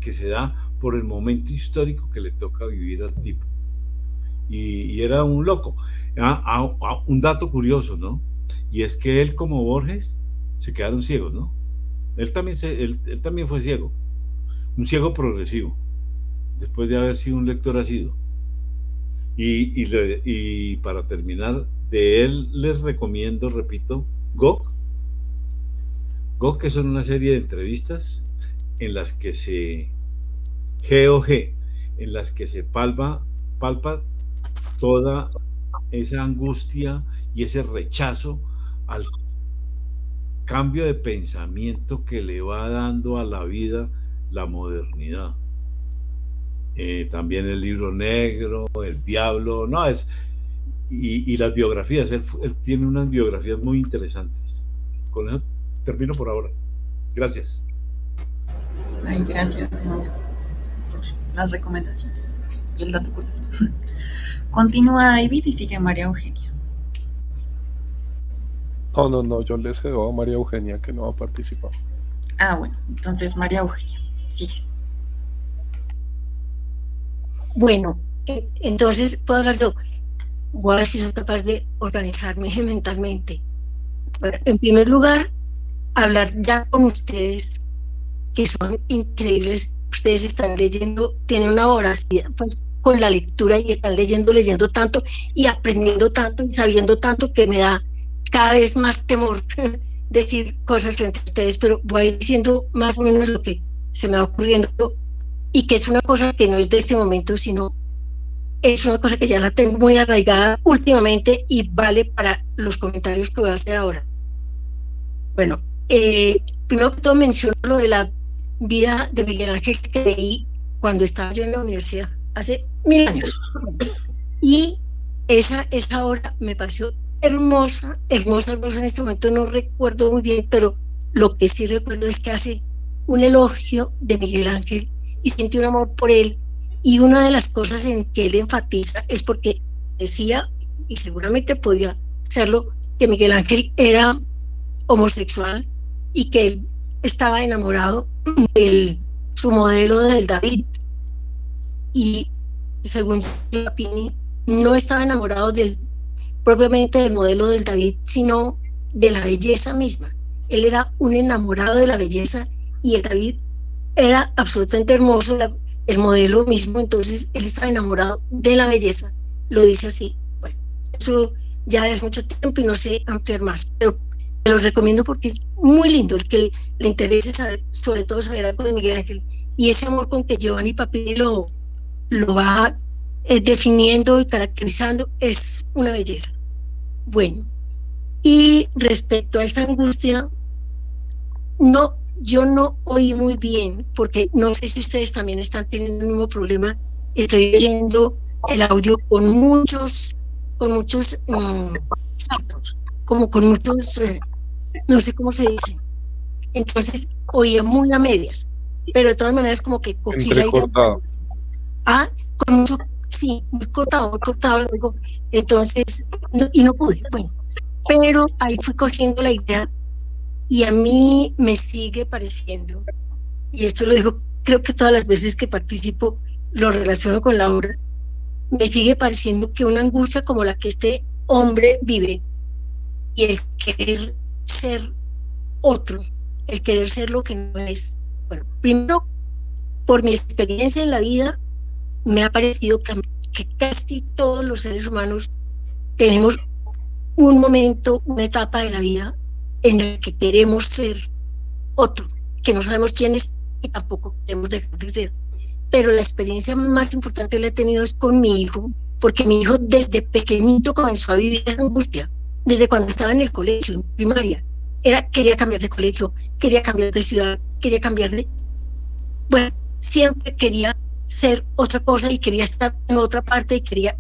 Speaker 3: que se da por el momento histórico que le toca vivir al tipo y era un loco. Un dato curioso, ¿no? y es que él, como Borges, se quedaron ciegos, ¿no? Él también fue ciego, un ciego progresivo, después de haber sido un lector asiduo. Y para terminar, de él les recomiendo, repito, GOG, que son una serie de entrevistas en las que GOG, en las que se palpa toda esa angustia y ese rechazo al cambio de pensamiento que le va dando a la vida la modernidad. También el libro negro, el diablo, no es, y las biografías, él tiene unas biografías muy interesantes. Con eso termino por ahora. Gracias.
Speaker 2: Ay, gracias, Mauro, por las recomendaciones y el dato curioso. Continúa David y sigue María Eugenia.
Speaker 1: No, yo le cedo a María Eugenia, que no ha participado.
Speaker 2: Ah, bueno, entonces María Eugenia, sigues.
Speaker 5: Bueno, entonces puedo hablar yo. Voy a ver si soy capaz de organizarme mentalmente. Bueno, en primer lugar, hablar ya con ustedes, que son increíbles. Ustedes están leyendo, tienen una voracidad pues, con la lectura y están leyendo tanto y aprendiendo tanto y sabiendo tanto que me da cada vez más temor decir cosas frente a ustedes, pero voy a ir diciendo más o menos lo que se me va ocurriendo y que es una cosa que no es de este momento, sino es una cosa que ya la tengo muy arraigada últimamente y vale para los comentarios que voy a hacer ahora. Bueno, primero que todo menciono lo de la vida de Miguel Ángel que leí cuando estaba yo en la universidad, hace 1000 años. Y esa obra me pareció hermosa en este momento, no recuerdo muy bien, pero lo que sí recuerdo es que hace un elogio de Miguel Ángel y siente un amor por él, y una de las cosas en que él enfatiza es porque decía, y seguramente podía serlo, que Miguel Ángel era homosexual y que él estaba enamorado de su modelo del David, y según Lapini no estaba enamorado propiamente del modelo del David, sino de la belleza misma. Él era un enamorado de la belleza y el David era absolutamente hermoso, el modelo mismo, entonces él estaba enamorado de la belleza, lo dice así. Bueno, eso ya es mucho tiempo y no sé ampliar más, pero te los recomiendo porque es muy lindo. El que le interese saber, sobre todo saber algo de Miguel Ángel y ese amor con que Giovanni Papini lo va definiendo y caracterizando, es una belleza. Bueno, y respecto a esta angustia, yo no oí muy bien, porque no sé si ustedes también están teniendo el mismo problema. Estoy oyendo el audio con muchos como con muchos, no sé cómo se dice. Entonces oía muy a medias, pero de todas maneras como que cogí la idea. Con mucho, sí, muy cortado luego. Entonces, no pude, bueno, pero ahí fui cogiendo la idea. Y a mí me sigue pareciendo, y esto lo digo, creo que todas las veces que participo lo relaciono con la obra, me sigue pareciendo que una angustia como la que este hombre vive y el querer ser otro, el querer ser lo que no es. Bueno, primero, por mi experiencia en la vida, me ha parecido que casi todos los seres humanos tenemos un momento, una etapa de la vida en el que queremos ser otro, que no sabemos quién es y tampoco queremos dejar de ser. Pero la experiencia más importante la he tenido es con mi hijo, porque mi hijo desde pequeñito comenzó a vivir angustia, desde cuando estaba en el colegio, en primaria. Quería cambiar de colegio, quería cambiar de ciudad, quería cambiar de... Bueno, siempre quería ser otra cosa y quería estar en otra parte y quería...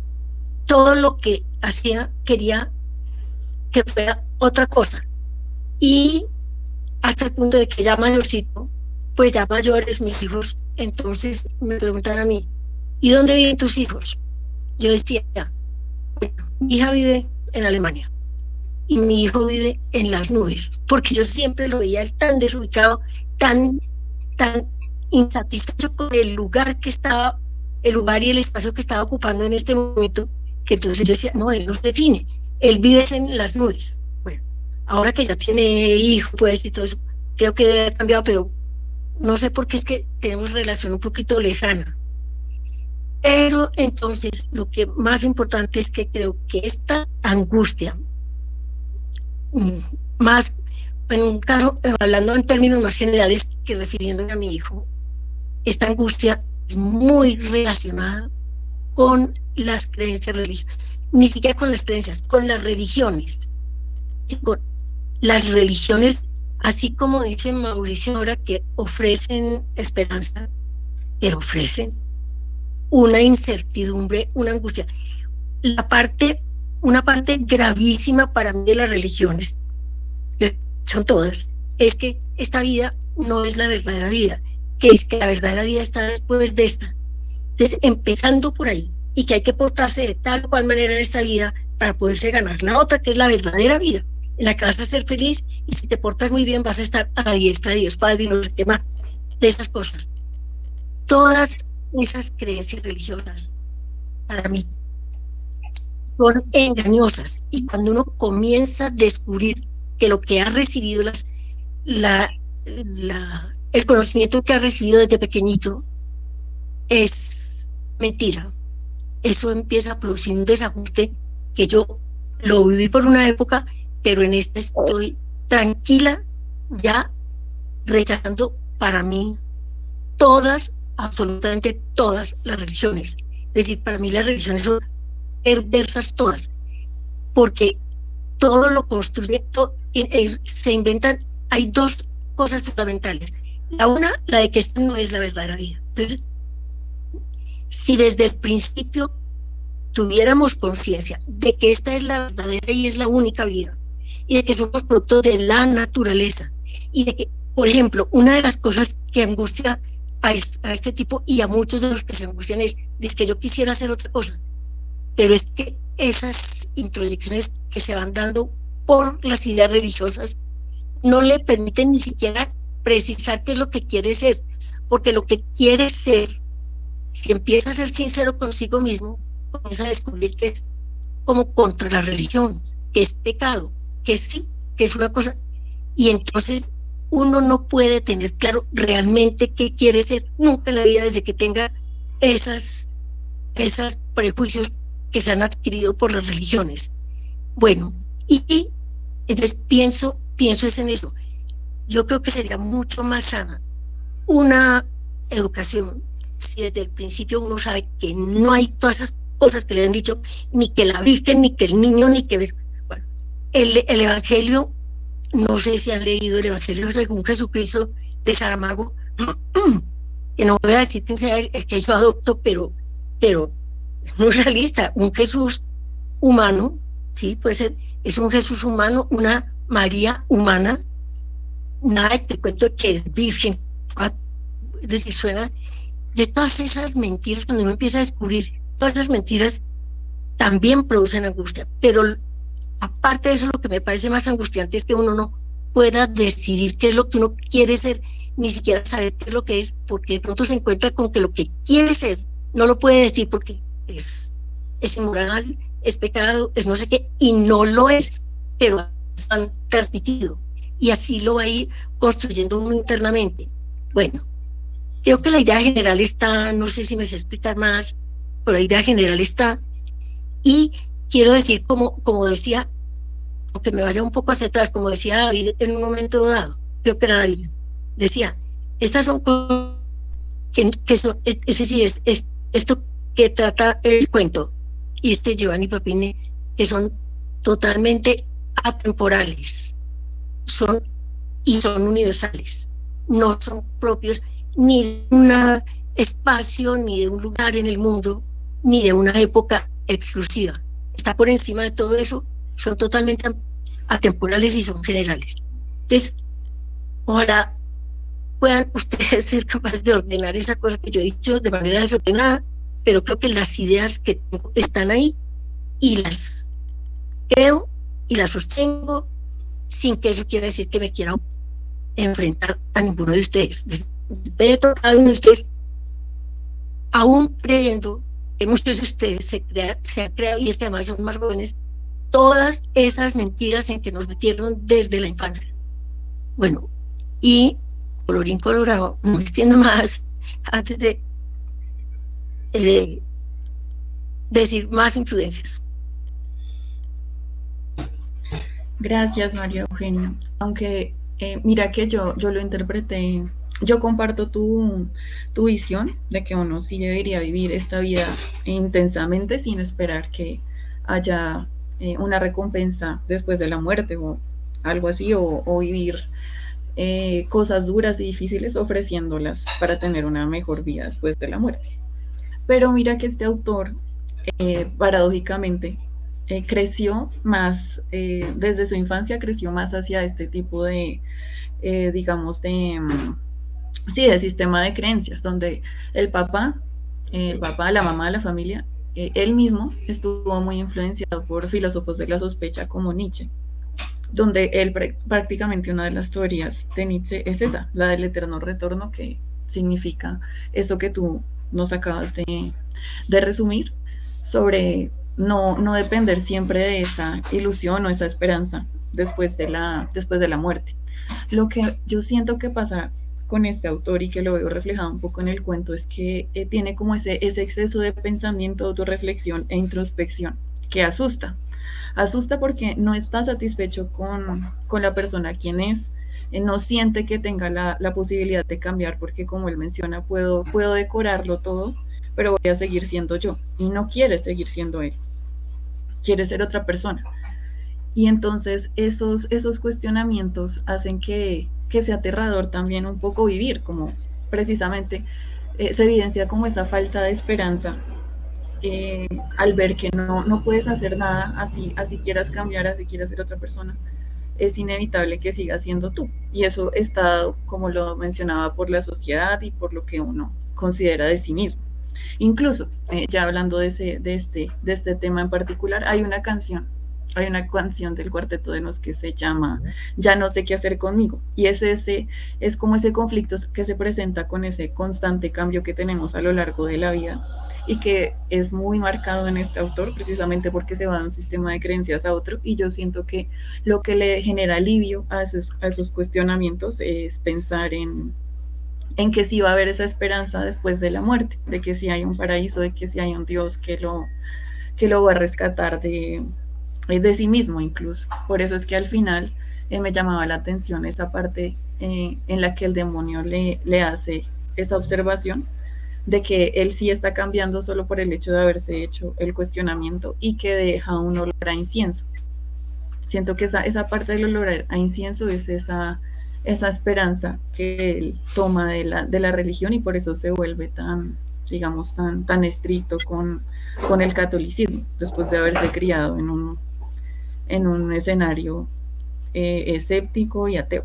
Speaker 5: Todo lo que hacía quería que fuera otra cosa. Y hasta el punto de que ya mayorcito, pues ya mayores mis hijos, entonces me preguntan a mí, ¿y dónde viven tus hijos? Yo decía, bueno, mi hija vive en Alemania y mi hijo vive en las nubes, porque yo siempre lo veía tan desubicado, tan insatisfecho con el lugar y el espacio que estaba ocupando en este momento, que entonces yo decía, no, él nos define, él vive en las nubes. Bueno, ahora que ya tiene hijo, pues, y todo eso, creo que debe haber cambiado, pero no sé por qué es que tenemos relación un poquito lejana. Pero entonces, lo que más importante es que creo que esta angustia, más, en un caso, hablando en términos más generales que refiriéndome a mi hijo, esta angustia es muy relacionada con las creencias religiosas, ni siquiera con las creencias, con las religiones. Con las religiones, así como dice Mauricio ahora, que ofrecen esperanza, pero ofrecen una incertidumbre, una angustia. Una parte gravísima para mí de las religiones, que son todas, es que esta vida no es la verdadera vida, que es que la verdadera vida está después de esta. Entonces, empezando por ahí, y que hay que portarse de tal o cual manera en esta vida para poderse ganar la otra, que es la verdadera vida, en la que vas a ser feliz, y si te portas muy bien vas a estar a la diestra de Dios Padre y no sé qué más, de esas cosas. Todas esas creencias religiosas, para mí, son engañosas, y cuando uno comienza a descubrir que lo que ha recibido, el conocimiento que ha recibido desde pequeñito es mentira, eso empieza a producir un desajuste que yo lo viví por una época, pero en esta estoy tranquila, ya rechazando para mí todas, absolutamente todas las religiones. Es decir, para mí las religiones son perversas todas, porque todo lo construye, se inventan. Hay dos cosas fundamentales. La una, la de que esta no es la verdadera vida. Entonces, si desde el principio tuviéramos conciencia de que esta es la verdadera y es la única vida, y de que somos producto de la naturaleza, y de que, por ejemplo, una de las cosas que angustia a este tipo y a muchos de los que se angustian es que yo quisiera hacer otra cosa, pero es que esas introyecciones que se van dando por las ideas religiosas no le permiten ni siquiera precisar qué es lo que quiere ser, porque lo que quiere ser, si empieza a ser sincero consigo mismo, comienza a descubrir que es como contra la religión, que es pecado, que sí, que es una cosa, y entonces uno no puede tener claro realmente qué quiere ser nunca en la vida desde que tenga esos prejuicios que se han adquirido por las religiones. Bueno, y entonces pienso es en eso. Yo creo que sería mucho más sana una educación si desde el principio uno sabe que no hay todas esas cosas que le han dicho, ni que la Virgen, ni que el niño, ni que... Bueno, el Evangelio, no sé si han leído el Evangelio según Jesucristo de Saramago, que no voy a decir que sea el que yo adopto, pero no es realista. Un Jesús humano, sí, puede ser, es un Jesús humano, una María humana, nada de cuento que es virgen, es decir, suena de todas esas mentiras. Cuando uno empieza a descubrir todas esas mentiras, también producen angustia, pero aparte de eso, lo que me parece más angustiante es que uno no pueda decidir qué es lo que uno quiere ser, ni siquiera saber qué es lo que es, porque de pronto se encuentra con que lo que quiere ser no lo puede decir porque es inmoral, es pecado, es no sé qué, y no lo es, pero están transmitido, y así lo va a ir construyendo uno internamente. Bueno, creo que la idea general está, no sé si me sé explicar más, pero la idea general está, y quiero decir, como decía, aunque me vaya un poco hacia atrás, como decía David en un momento dado, creo que era David, decía, estas son cosas que son, es decir, es esto que trata el cuento, y Giovanni Papini, que son totalmente atemporales, son universales, no son propios ni de un espacio, ni de un lugar en el mundo, ni de una época exclusiva. Está por encima de todo eso, son totalmente atemporales y son generales. Entonces, ojalá puedan ustedes ser capaces de ordenar esa cosa que yo he dicho de manera desordenada, pero creo que las ideas que tengo están ahí y las creo y las sostengo, sin que eso quiera decir que me quiera enfrentar a ninguno de ustedes. Respeto a uno de ustedes, aún creyendo que muchos de ustedes se han creado, y es que además son más jóvenes, todas esas mentiras en que nos metieron desde la infancia. Bueno, y colorín colorado, no me extiendo más antes de decir más influencias.
Speaker 2: Gracias, María Eugenia. Aunque mira que yo lo interpreté, yo comparto tu visión de que uno sí debería vivir esta vida intensamente sin esperar que haya una recompensa después de la muerte o algo así, o vivir cosas duras y difíciles ofreciéndolas para tener una mejor vida después de la muerte. Pero mira que este autor, paradójicamente, creció más, desde su infancia creció más hacia este tipo de, digamos, sí, de sistema de creencias, donde el papá, la mamá, la familia, él mismo estuvo muy influenciado por filósofos de la sospecha como Nietzsche, donde él prácticamente una de las teorías de Nietzsche es esa, la del eterno retorno, que significa eso que tú nos acabas de resumir, sobre no depender siempre de esa ilusión o esa esperanza después de la muerte. Lo que yo siento que pasa con este autor y que lo veo reflejado un poco en el cuento es que tiene como ese exceso de pensamiento, autorreflexión e introspección que asusta porque no está satisfecho con la persona quien es, no siente que tenga la posibilidad de cambiar, porque como él menciona, puedo decorarlo todo, pero voy a seguir siendo yo, y no quiere seguir siendo él, quiere ser otra persona. Y entonces esos cuestionamientos hacen que sea aterrador también un poco vivir, como precisamente se evidencia como esa falta de esperanza, al ver que no puedes hacer nada, así quieras cambiar, así quieras ser otra persona, es inevitable que sigas siendo tú. Y eso está dado, como lo mencionaba, por la sociedad y por lo que uno considera de sí mismo. Incluso, ya hablando de este tema en particular, hay una canción del Cuarteto de Nos que se llama Ya no sé qué hacer conmigo, y es como ese conflicto que se presenta con ese constante cambio que tenemos a lo largo de la vida, y que es muy marcado en este autor precisamente porque se va de un sistema de creencias a otro, y yo siento que lo que le genera alivio a esos cuestionamientos es pensar en que sí va a haber esa esperanza después de la muerte, de que sí hay un paraíso, de que sí hay un Dios que lo va a rescatar de sí mismo incluso. Por eso es que al final me llamaba la atención esa parte en la que el demonio le hace esa observación de que él sí está cambiando solo por el hecho de haberse hecho el cuestionamiento, y que deja un olor a incienso. Siento que esa parte del olor a incienso es esa esperanza que él toma de la religión, y por eso se vuelve tan, digamos, tan estricto con el catolicismo, después de haberse criado en un escenario escéptico y ateo.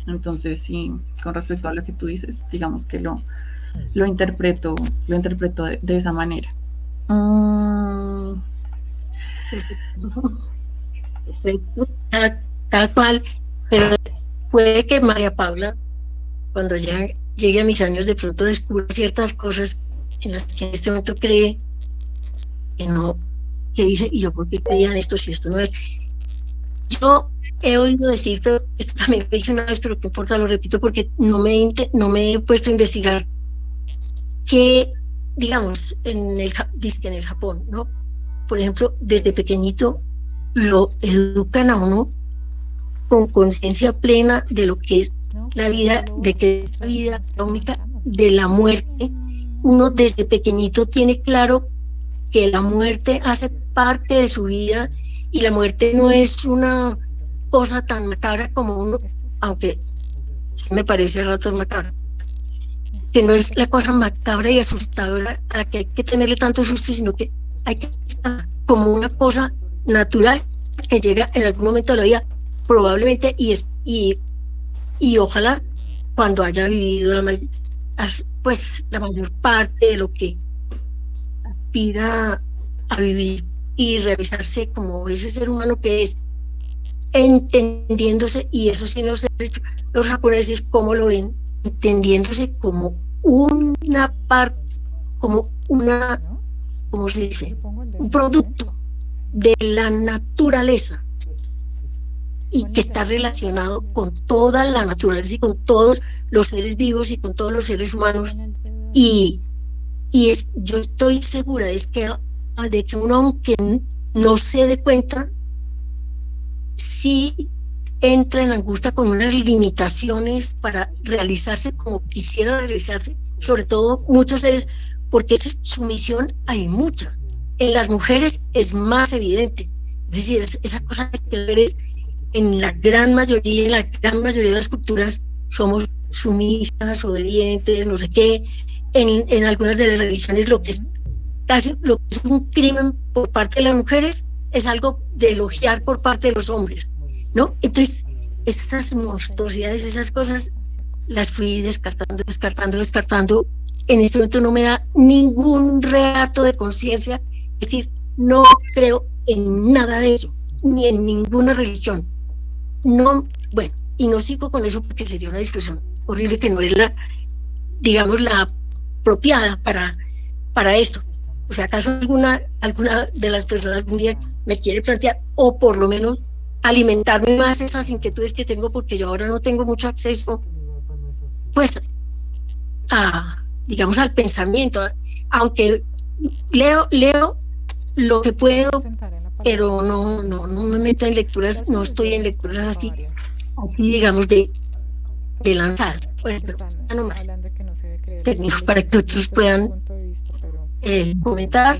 Speaker 2: Entonces, sí, con respecto a lo que tú dices, digamos que lo interpreto de esa manera.
Speaker 5: Perfecto, cada cual, pero puede que María Paula, cuando ya llegue a mis años, de pronto descubra ciertas cosas en las que en este momento cree que no, que dice, ¿y yo por qué creía en esto si esto no es? Yo he oído decir, pero esto también lo dije una vez, pero qué importa, lo repito porque no me he puesto a investigar, que, digamos, en el Japón, ¿no? Por ejemplo, desde pequeñito lo educan a uno con conciencia plena de lo que es la vida, de que es la vida única, de la muerte. Uno desde pequeñito tiene claro que la muerte hace parte de su vida, y la muerte no es una cosa tan macabra como uno, aunque sí me parece a ratos macabra, que no es la cosa macabra y asustadora a la que hay que tenerle tanto susto, sino que hay que estar como una cosa natural que llega en algún momento de la vida, probablemente, y ojalá cuando haya vivido la mayor parte de lo que aspira a vivir y realizarse como ese ser humano que es, entendiéndose, y eso sí no sé los japoneses cómo lo ven, entendiéndose como una parte, como una, ¿cómo se dice? Un producto de la naturaleza y que está relacionado con toda la naturaleza y con todos los seres vivos y con todos los seres humanos. Y yo estoy segura de que uno, aunque no se dé cuenta, sí entra en angustia con unas limitaciones para realizarse como quisiera realizarse, sobre todo muchos seres, porque esa es su misión, hay mucha. En las mujeres es más evidente, es decir, esa cosa de que las mujeres en la gran mayoría de las culturas somos sumisas, obedientes, no sé qué. En algunas de las religiones lo que es un crimen por parte de las mujeres es algo de elogiar por parte de los hombres, ¿no? Entonces, estas monstruosidades, esas cosas, las fui descartando. En este momento no me da ningún reato de conciencia, es decir, no creo en nada de eso, ni en ninguna religión. No, bueno, y no sigo con eso porque sería una discusión horrible que no es digamos, la apropiada para esto. O sea, ¿acaso alguna de las personas algún día me quiere plantear, o por lo menos alimentarme más esas inquietudes que tengo, porque yo ahora no tengo mucho acceso, pues, digamos, al pensamiento, aunque leo lo que puedo, pero no me meto en lecturas, no estoy en lecturas así digamos, de lanzadas. Bueno, pero ya no más. Termino para que otros puedan comentar.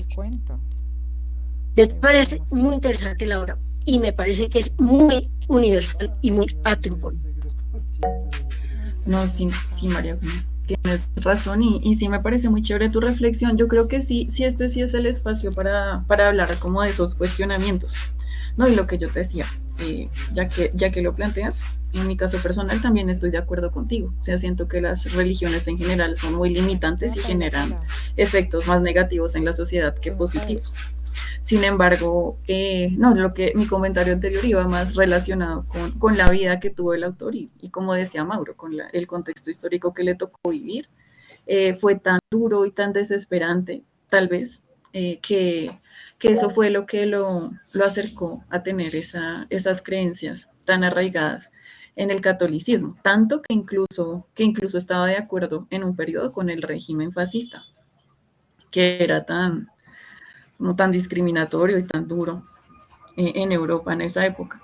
Speaker 5: Me parece muy interesante la obra y me parece que es muy universal y muy atemporal.
Speaker 2: No, sí, María Eugenia, tienes razón y sí me parece muy chévere tu reflexión. Yo creo que sí este sí es el espacio para hablar como de esos cuestionamientos, ¿no? Y lo que yo te decía, ya que lo planteas, en mi caso personal también estoy de acuerdo contigo. O sea, siento que las religiones en general son muy limitantes y generan efectos más negativos en la sociedad que positivos. Sin embargo, no, mi comentario anterior iba más relacionado con la vida que tuvo el autor y como decía Mauro, con el contexto histórico que le tocó vivir. Fue tan duro y tan desesperante, tal vez, que eso fue lo que lo acercó a tener esas creencias tan arraigadas en el catolicismo, tanto que incluso estaba de acuerdo en un periodo con el régimen fascista, que era tan discriminatorio y tan duro en Europa en esa época.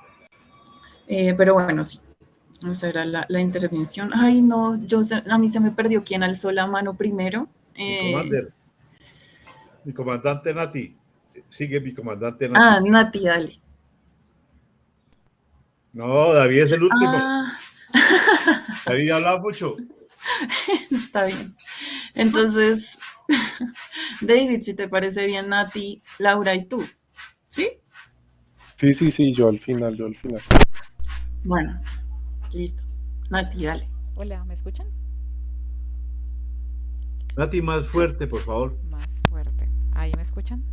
Speaker 2: Pero bueno, sí, esa era la intervención. Ay, no, a mí se me perdió quién alzó la mano primero.
Speaker 3: Mi comandante Nati. Sigue mi comandante Nati.
Speaker 2: Nati, dale.
Speaker 3: No, David es el último. David habla mucho.
Speaker 2: Está bien. Entonces, David, si te parece bien, Nati, Laura y tú, ¿sí?
Speaker 1: Sí, yo al final.
Speaker 2: Bueno, listo. Nati, dale.
Speaker 6: Hola, ¿me escuchan?
Speaker 3: Nati, más fuerte, por favor.
Speaker 6: Más fuerte. ¿Ahí me escuchan?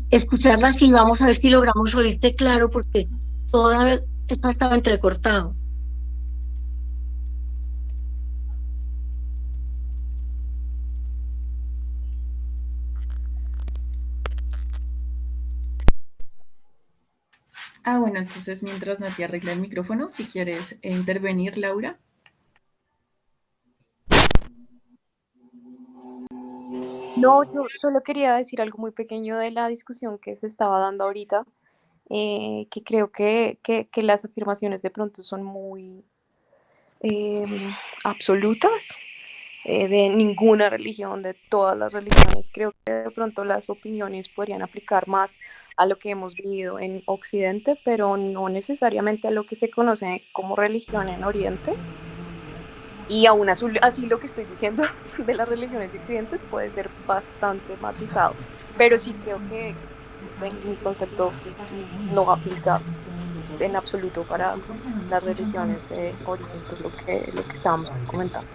Speaker 5: Escucharla sí, vamos a ver si logramos oírte claro, porque toda esto estaba entrecortado.
Speaker 2: Bueno, entonces mientras Nati arregla el micrófono, si quieres intervenir, Laura.
Speaker 4: No, yo solo quería decir algo muy pequeño de la discusión que se estaba dando ahorita, que creo que las afirmaciones de pronto son muy absolutas, de ninguna religión, de todas las religiones. Creo que de pronto las opiniones podrían aplicar más a lo que hemos vivido en Occidente, pero no necesariamente a lo que se conoce como religión en Oriente. Y aún así lo que estoy diciendo de las religiones occidentales puede ser bastante matizado, pero sí creo que en mi concepto no aplica en absoluto para las religiones de Oriente, lo que estábamos comentando.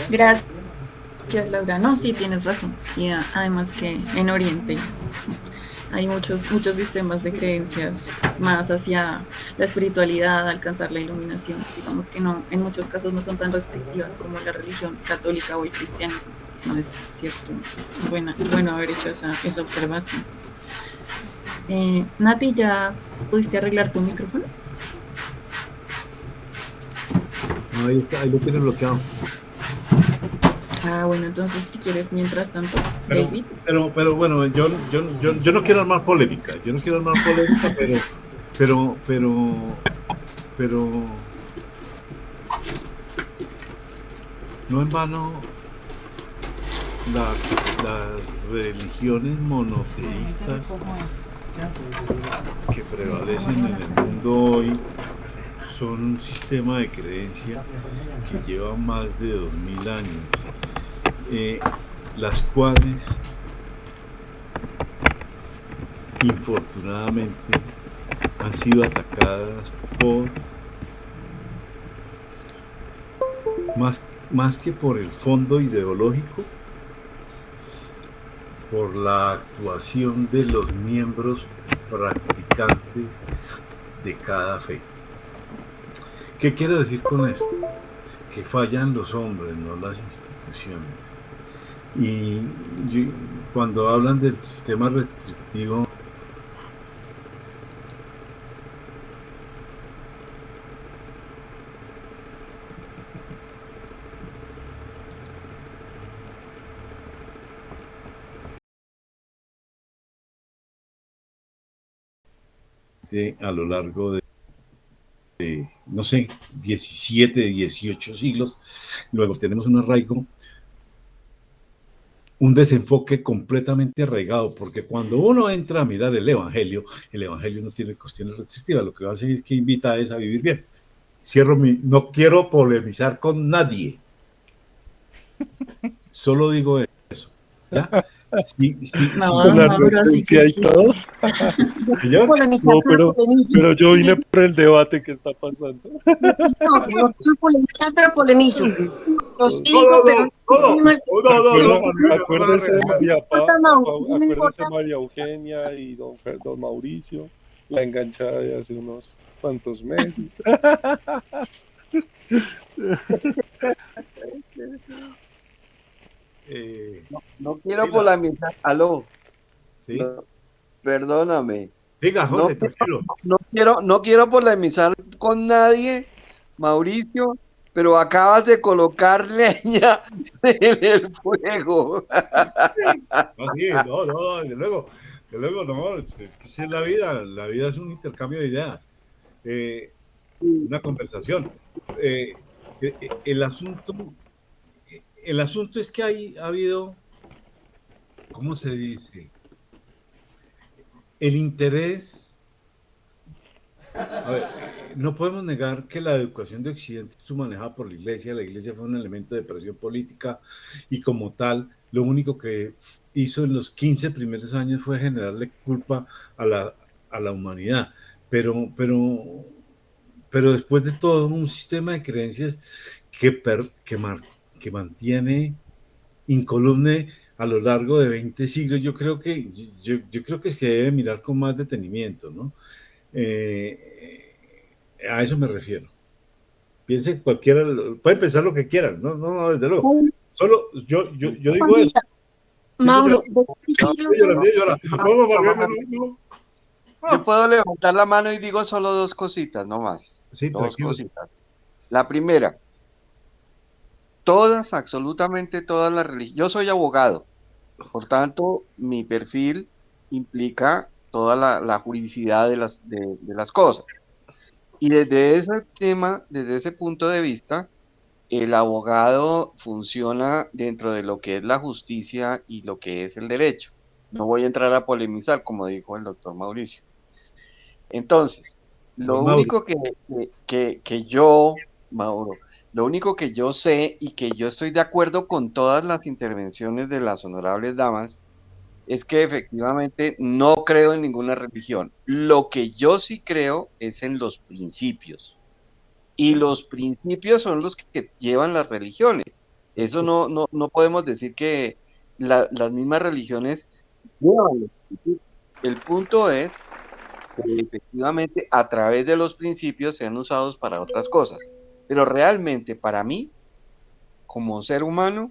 Speaker 2: Gracias, Laura. No, sí, tienes razón. Y además que en Oriente Hay muchos sistemas de creencias más hacia la espiritualidad, alcanzar la iluminación. Digamos que no, en muchos casos no son tan restrictivas como la religión católica o el cristianismo. No es cierto. Bueno haber hecho esa observación. Nati, ¿ya pudiste arreglar tu micrófono?
Speaker 3: No, ahí está, ahí lo tiene bloqueado.
Speaker 2: Ah, bueno, entonces si quieres, mientras tanto, David.
Speaker 3: Pero bueno, yo no quiero armar polémica, pero no en vano las religiones monoteístas que prevalecen en el mundo hoy son un sistema de creencia que lleva más de 2000 años, las cuales infortunadamente han sido atacadas por más que por el fondo ideológico, por la actuación de los miembros practicantes de cada fe. ¿Qué quiero decir con esto? Que fallan los hombres, no las instituciones. Y cuando hablan del sistema restrictivo, a lo largo de no sé, 17, 18 siglos, luego tenemos un arraigo, un desenfoque completamente arraigado, porque cuando uno entra a mirar el Evangelio no tiene cuestiones restrictivas, lo que hace es que invita a vivir bien. No quiero polemizar con nadie, solo digo eso, ¿ya?
Speaker 2: No, Mauro, así que
Speaker 1: y todo.
Speaker 3: Señor,
Speaker 1: No, pero yo vine por el debate que está pasando.
Speaker 5: No quiero polemizar, pero polemizo. Los digo, pero
Speaker 1: Acuérdese de
Speaker 5: acuérdese
Speaker 1: María Eugenia y don Mauricio, la enganchada de hace unos cuantos meses.
Speaker 7: No quiero polemizar. Aló.
Speaker 3: Sí.
Speaker 7: No, perdóname.
Speaker 3: Siga, Jorge, tranquilo.
Speaker 7: No quiero polemizar con nadie, Mauricio, pero acabas de colocar leña en el fuego.
Speaker 3: No, desde luego no, pues es que esa es la vida es un intercambio de ideas, una conversación. El asunto es que ha habido, ¿cómo se dice? El interés. A ver, no podemos negar que la educación de Occidente estuvo manejada por la Iglesia fue un elemento de presión política y como tal, lo único que hizo en los 15 primeros años fue generarle culpa a la humanidad, pero después de todo, un sistema de creencias que mantiene incolume a lo largo de 20 siglos, yo creo que es que debe mirar con más detenimiento, ¿no? A eso me refiero. Piensen cualquiera, pueden pensar lo que quieran, no, desde luego. Solo yo digo eso.
Speaker 5: Mauro,
Speaker 7: Yo puedo levantar la mano y digo solo dos cositas, no más.
Speaker 3: Sí,
Speaker 7: dos
Speaker 3: tranquilo.
Speaker 7: cositas. La primera, absolutamente todas las religiones. Yo soy abogado, por tanto, mi perfil implica toda la juridicidad de las cosas. Y desde ese tema, desde ese punto de vista, el abogado funciona dentro de lo que es la justicia y lo que es el derecho. No voy a entrar a polemizar, como dijo el doctor Mauricio. Entonces, lo único que yo, Mauro, lo único que yo sé y que yo estoy de acuerdo con todas las intervenciones de las honorables damas es que efectivamente no creo en ninguna religión. Lo que yo sí creo es en los principios. Y los principios son los que llevan las religiones. Eso no podemos decir que las mismas religiones llevan los principios. El punto es que efectivamente a través de los principios sean usados para otras cosas. Pero realmente para mí, como ser humano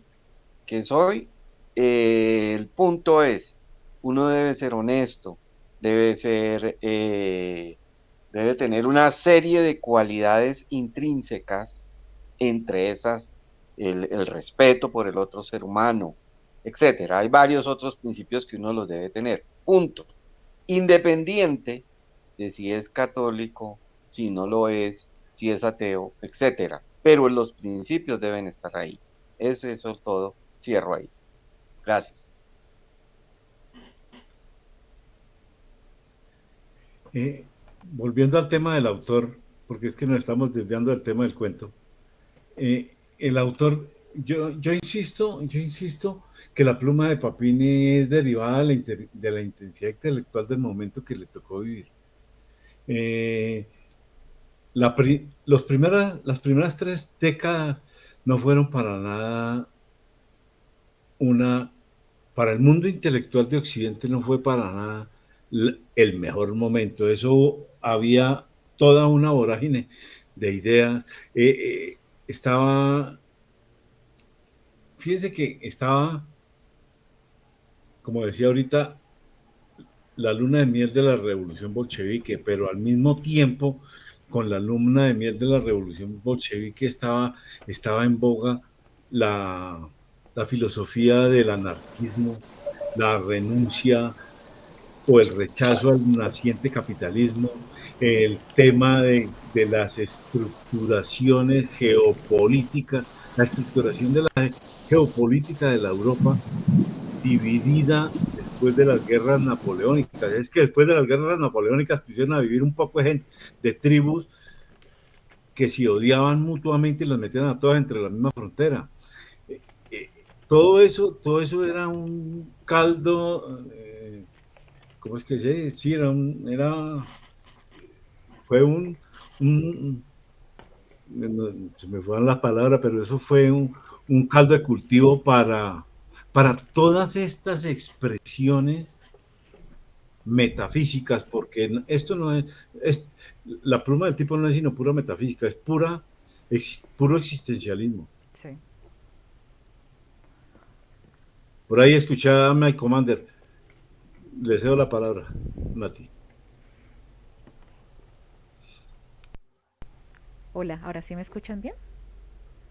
Speaker 7: que soy, el punto es, uno debe ser honesto, debe ser, debe tener una serie de cualidades intrínsecas, entre esas el respeto por el otro ser humano, etcétera. Hay varios otros principios que uno los debe tener. Punto. Independiente de si es católico, si no lo es, si es ateo, etcétera. Pero los principios deben estar ahí. Eso es todo. Cierro ahí. Gracias.
Speaker 3: Volviendo al tema del autor, porque es que nos estamos desviando del tema del cuento. El autor, yo insisto que la pluma de Papini es derivada de la intensidad intelectual del momento que le tocó vivir. Las primeras 3 décadas no fueron para nada para el mundo intelectual de Occidente no fue para nada el mejor momento. Eso había toda una vorágine de ideas. Fíjense que estaba, como decía ahorita, la luna de miel de la revolución bolchevique, pero al mismo tiempo, con la luna de miel de la revolución bolchevique estaba en boga la filosofía del anarquismo, la renuncia o el rechazo al naciente capitalismo, el tema de las estructuraciones geopolíticas, la estructuración de la geopolítica de la Europa dividida después de las guerras napoleónicas. Es que después de las guerras napoleónicas pusieron a vivir un poco de gente, de tribus que se odiaban mutuamente y las metían a todas entre la misma frontera. Todo eso era un caldo, ¿cómo es que se dice? Sí, fue se me fueron las palabras, pero eso fue un caldo de cultivo para todas estas expresiones metafísicas, porque esto no es la pluma del tipo no es sino pura metafísica, es puro existencialismo.
Speaker 6: Sí.
Speaker 3: Por ahí escuchaba a My Commander. Le cedo la palabra, Nati.
Speaker 6: Hola, ¿ahora sí me escuchan bien?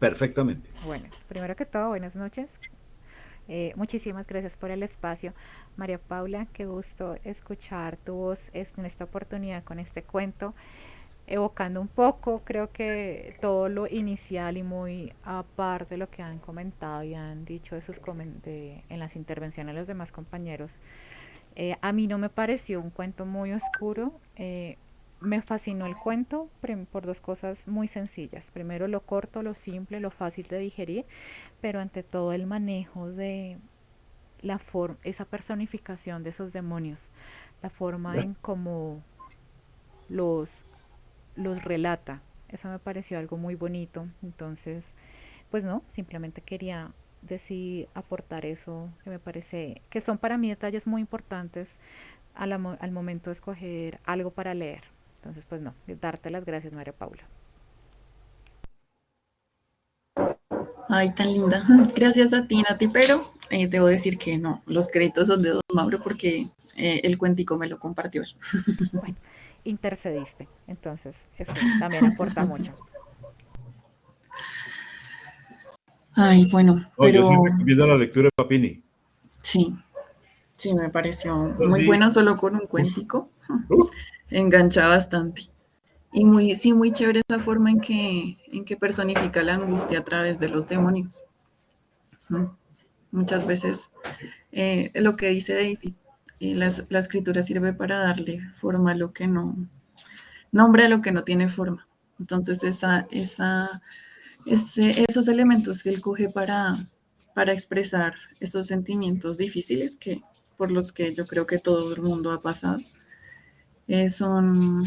Speaker 3: Perfectamente.
Speaker 6: Bueno, primero que todo, buenas noches. Muchísimas gracias por el espacio. María Paula, qué gusto escuchar tu voz en esta oportunidad con este cuento, evocando un poco, creo que todo lo inicial y muy aparte de lo que han comentado y han dicho en las intervenciones de los demás compañeros. A mí no me pareció un cuento muy oscuro. Me fascinó el cuento por 2 cosas muy sencillas. Primero, lo corto, lo simple, lo fácil de digerir, pero ante todo el manejo de esa personificación de esos demonios, la forma en cómo los relata. Eso me pareció algo muy bonito. Entonces, pues no, simplemente quería aportar eso que me parece que son para mí detalles muy importantes al momento de escoger algo para leer. Entonces, pues no, darte las gracias, María Paula.
Speaker 2: Ay, tan linda. Gracias a ti, Nati, pero debo decir que no, los créditos son de Don Mauro porque el cuentico me lo compartió él.
Speaker 6: Bueno, intercediste, entonces eso también aporta mucho.
Speaker 2: Ay, bueno,
Speaker 3: Yo
Speaker 2: pero
Speaker 3: sí recomiendo la lectura de Papini.
Speaker 2: sí, me pareció muy
Speaker 3: Sí.
Speaker 2: bueno solo con un cuentico. Engancha bastante. Y muy chévere esa forma en que personifica la angustia a través de los demonios. Muchas veces lo que dice David, la escritura sirve para darle forma a lo que no, nombre a lo que no tiene forma. Entonces esos elementos que él coge para expresar esos sentimientos difíciles por los que yo creo que todo el mundo ha pasado, son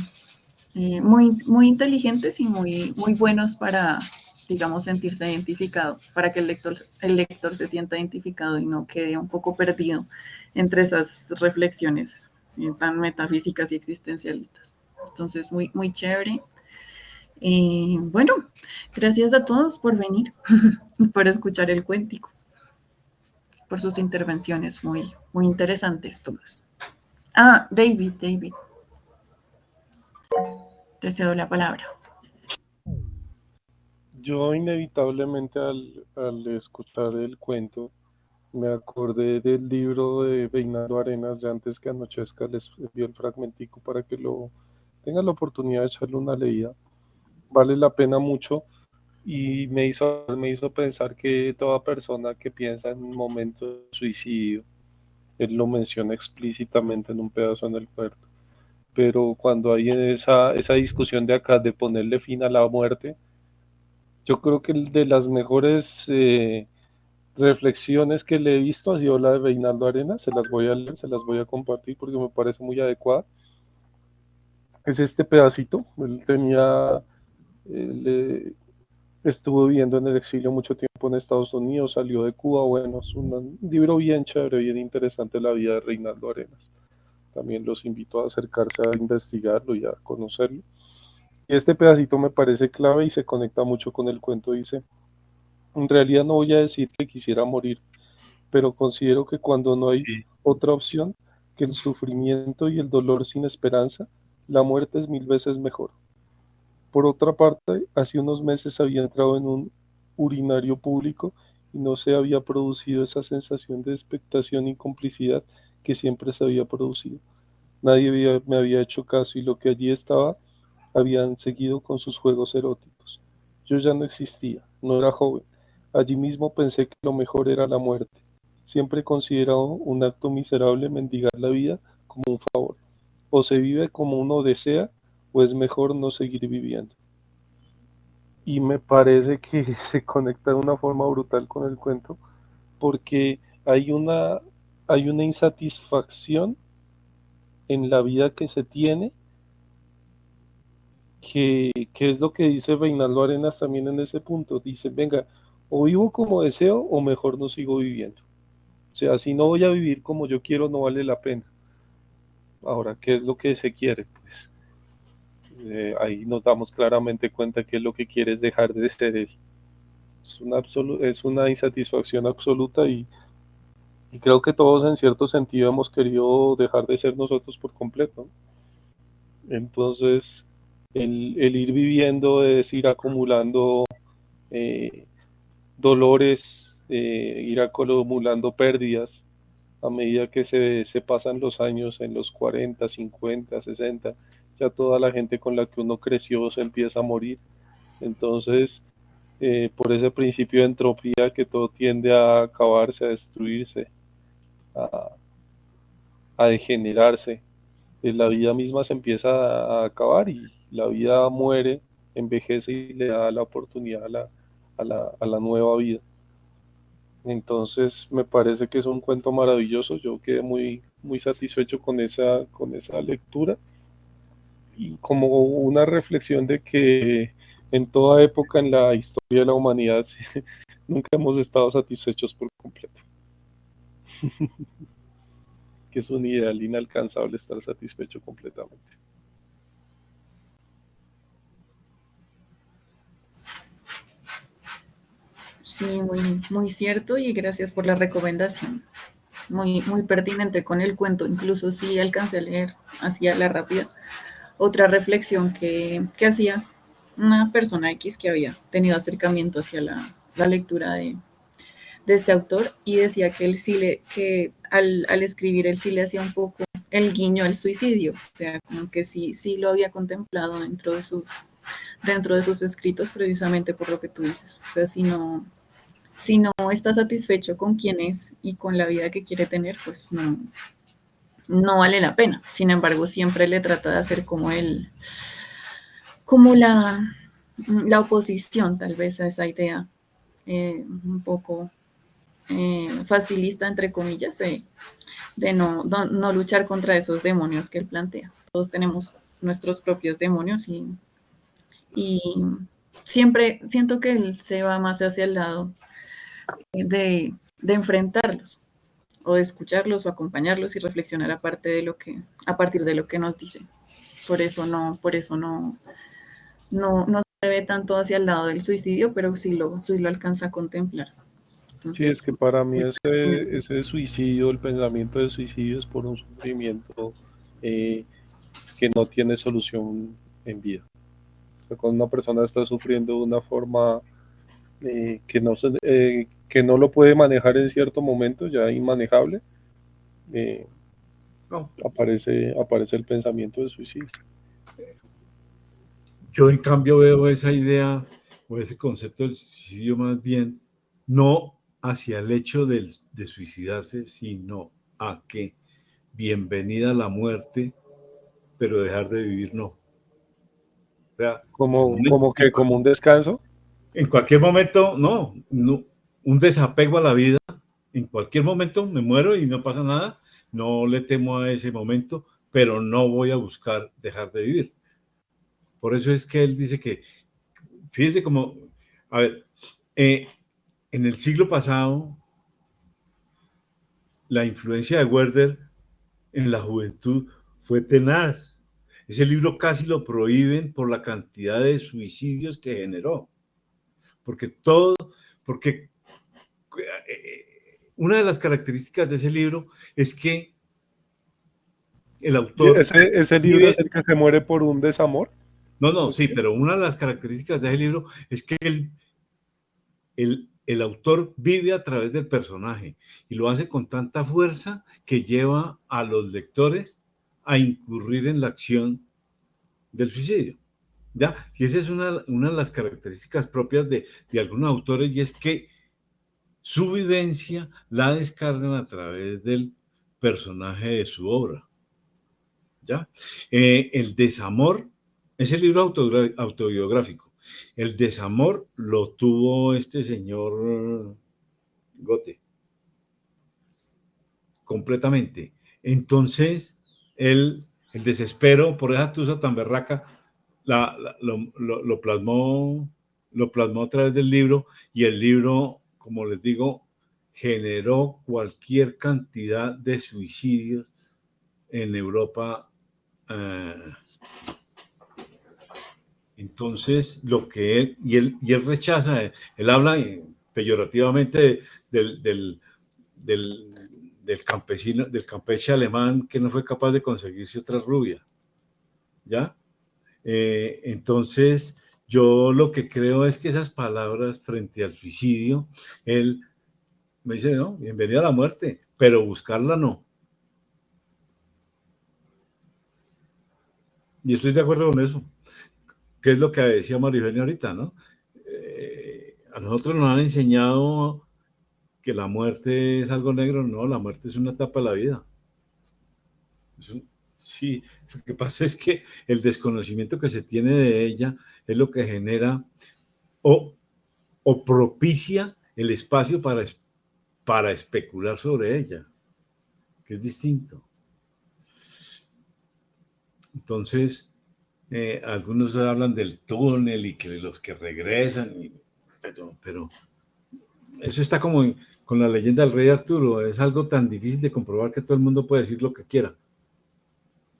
Speaker 2: muy inteligentes y muy buenos para, digamos, sentirse identificado, para que el lector se sienta identificado y no quede un poco perdido entre esas reflexiones tan metafísicas y existencialistas. Entonces, muy, muy chévere. Bueno, gracias a todos por venir y por escuchar el cuéntico, por sus intervenciones muy, muy interesantes todas. David, te cedo la palabra.
Speaker 1: Yo inevitablemente al escuchar el cuento me acordé del libro de Reinaldo Arenas de Antes que anochezca, les envío el fragmentico para que lo tengan la oportunidad de echarle una leída. Vale la pena mucho y me hizo pensar que toda persona que piensa en un momento de suicidio, él lo menciona explícitamente en un pedazo en el cuento, pero cuando hay esa discusión de acá de ponerle fin a la muerte, yo creo que de las mejores reflexiones que le he visto ha sido la de Reinaldo Arenas, se las voy a leer, se las voy a compartir porque me parece muy adecuada. Es este pedacito, él tenía, él, estuvo viviendo en el exilio mucho tiempo en Estados Unidos, salió de Cuba, bueno, es un libro bien chévere, bien interesante la vida de Reinaldo Arenas. También los invito a acercarse a investigarlo y a conocerlo. Y este pedacito me parece clave y se conecta mucho con el cuento, dice, en realidad no voy a decir que quisiera morir, pero considero que cuando no hay
Speaker 3: Sí,
Speaker 1: otra opción que el sufrimiento y el dolor sin esperanza, la muerte es 1000 veces mejor. Por otra parte, hace unos meses había entrado en un urinario público y no se había producido esa sensación de expectación y complicidad que siempre se había producido. Me había hecho caso y lo que allí estaba habían seguido con sus juegos eróticos. Yo ya no existía, no era joven. Allí mismo pensé que lo mejor era la muerte. Siempre he considerado un acto miserable mendigar la vida como un favor. O se vive como uno desea, o es mejor no seguir viviendo. Y me parece que se conecta de una forma brutal con el cuento, porque hay una insatisfacción en la vida que se tiene, que es lo que dice Reinaldo Arenas también en ese punto. Dice, venga, o vivo como deseo o mejor no sigo viviendo. O sea, si no voy a vivir como yo quiero, no vale la pena. Ahora, ¿qué es lo que se quiere? Pues ahí nos damos claramente cuenta que es lo que quiere es dejar de ser él. Es una insatisfacción absoluta y creo que todos en cierto sentido hemos querido dejar de ser nosotros por completo. Entonces, el ir viviendo es ir acumulando eh, dolores, ir acumulando pérdidas a medida que se pasan los años en los 40, 50, 60, ya toda la gente con la que uno creció se empieza a morir. Entonces, por ese principio de entropía que todo tiende a acabarse, a destruirse, a, a degenerarse, la vida misma se empieza a acabar y la vida muere, envejece y le da la oportunidad a la nueva vida. Entonces me parece que es un cuento maravilloso, yo quedé muy, muy satisfecho con esa lectura y como una reflexión de que en toda época en la historia de la humanidad nunca hemos estado satisfechos por completo, que es un ideal inalcanzable estar satisfecho completamente.
Speaker 2: Sí, muy, muy cierto y gracias por la recomendación. Muy, muy pertinente con el cuento, incluso sí alcancé a leer hacia la rápida otra reflexión que hacía una persona X que había tenido acercamiento hacia la lectura de este autor y decía que él sí que al escribir él sí le hacía un poco el guiño al suicidio, o sea, como que sí lo había contemplado dentro de sus escritos precisamente por lo que tú dices, o sea, si no está satisfecho con quién es y con la vida que quiere tener, pues no vale la pena. Sin embargo, siempre le trata de hacer como la oposición tal vez a esa idea un poco facilista, entre comillas, de no luchar contra esos demonios que él plantea. Todos tenemos nuestros propios demonios y siempre siento que él se va más hacia el lado de enfrentarlos o de escucharlos o acompañarlos y reflexionar a partir de lo que nos dicen. Por eso no se ve tanto hacia el lado del suicidio, pero sí lo alcanza a contemplar.
Speaker 1: Sí, es
Speaker 2: Entonces,
Speaker 1: que para mí ese suicidio, el pensamiento de suicidio es por un sufrimiento eh, que no tiene solución en vida. O sea, cuando una persona está sufriendo de una forma que no lo puede manejar en cierto momento, ya inmanejable, eh,
Speaker 3: No.
Speaker 1: aparece el pensamiento de suicidio.
Speaker 3: Yo en cambio veo esa idea o ese concepto del suicidio más bien no hacia el hecho de suicidarse, sino a que bienvenida la muerte, pero dejar de vivir no. O sea,
Speaker 1: Como un descanso.
Speaker 3: en cualquier momento, no, un desapego a la vida, en cualquier momento me muero y no pasa nada, no le temo a ese momento, pero no voy a buscar dejar de vivir. Por eso es que él dice que, fíjese como, a ver, en el siglo pasado, la influencia de Werther en la juventud fue tenaz. Ese libro casi lo prohíben por la cantidad de suicidios que generó. Porque una de las características de ese libro es que el autor...
Speaker 1: Ese libro es el que se muere por un desamor.
Speaker 3: No, sí, pero una de las características de ese libro es que el autor vive a través del personaje y lo hace con tanta fuerza que lleva a los lectores a incurrir en la acción del suicidio. ¿Ya? Y esa es una de las características propias de algunos autores, y es que su vivencia la descargan a través del personaje de su obra. ¿Ya? El desamor, ese libro autobiográfico, el desamor lo tuvo este señor Goethe, completamente. Entonces, el desespero por esa tusa tan berraca lo plasmó a través del libro, y el libro, como les digo, generó cualquier cantidad de suicidios en Europa. Entonces, lo que él rechaza, él habla peyorativamente del campesino, del campeche alemán que no fue capaz de conseguirse otra rubia, ¿ya? Entonces, yo lo que creo es que esas palabras frente al suicidio, él me dice, no, bienvenida a la muerte, pero buscarla no. Y estoy de acuerdo con eso, que es lo que decía María Eugenia ahorita, ¿no? A nosotros nos han enseñado que la muerte es algo negro. No, la muerte es una etapa de la vida. Sí, lo que pasa es que el desconocimiento que se tiene de ella es lo que genera o propicia el espacio para especular sobre ella, que es distinto. Entonces, algunos hablan del túnel y que los que regresan, pero eso está como con la leyenda del rey Arturo. Es algo tan difícil de comprobar que todo el mundo puede decir lo que quiera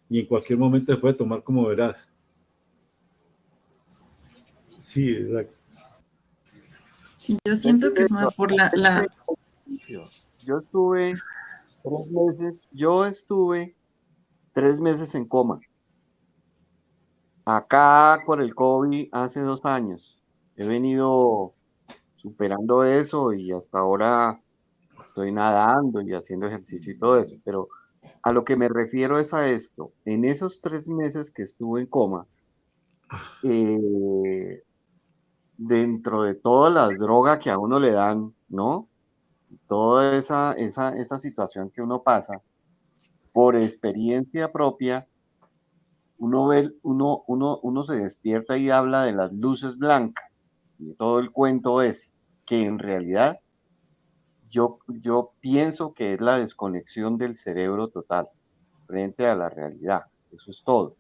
Speaker 3: y en cualquier momento se puede tomar como verás. Sí, exacto.
Speaker 2: Sí, yo siento que es más por
Speaker 7: Yo estuve 3 meses en coma. Acá por el COVID hace 2 años. He venido superando eso y hasta ahora estoy nadando y haciendo ejercicio y todo eso. Pero a lo que me refiero es a esto. En esos 3 meses que estuve en coma, dentro de todas las drogas que a uno le dan, ¿no? Toda esa situación que uno pasa, por experiencia propia, uno se despierta y habla de las luces blancas y todo el cuento ese, que en realidad yo pienso que es la desconexión del cerebro total frente a la realidad. Eso es todo.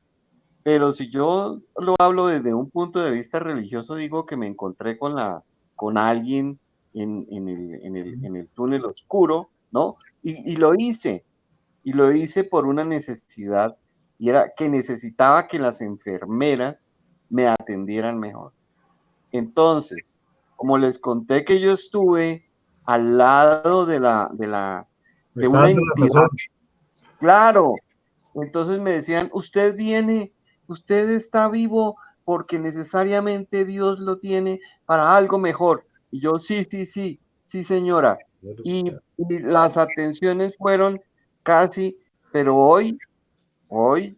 Speaker 7: Pero si yo lo hablo desde un punto de vista religioso, digo que me encontré con alguien en el túnel oscuro ¿no? Y lo hice, y lo hice por una necesidad, y era que necesitaba que las enfermeras me atendieran mejor. Entonces, como les conté que yo estuve al lado de
Speaker 3: Me
Speaker 7: de
Speaker 3: está
Speaker 7: una
Speaker 3: dando la
Speaker 7: entidad,
Speaker 3: razón.
Speaker 7: claro, entonces me decían, usted viene, usted está vivo porque necesariamente Dios lo tiene para algo mejor. Y yo, sí, sí, sí, sí, señora. Y las atenciones fueron casi, pero hoy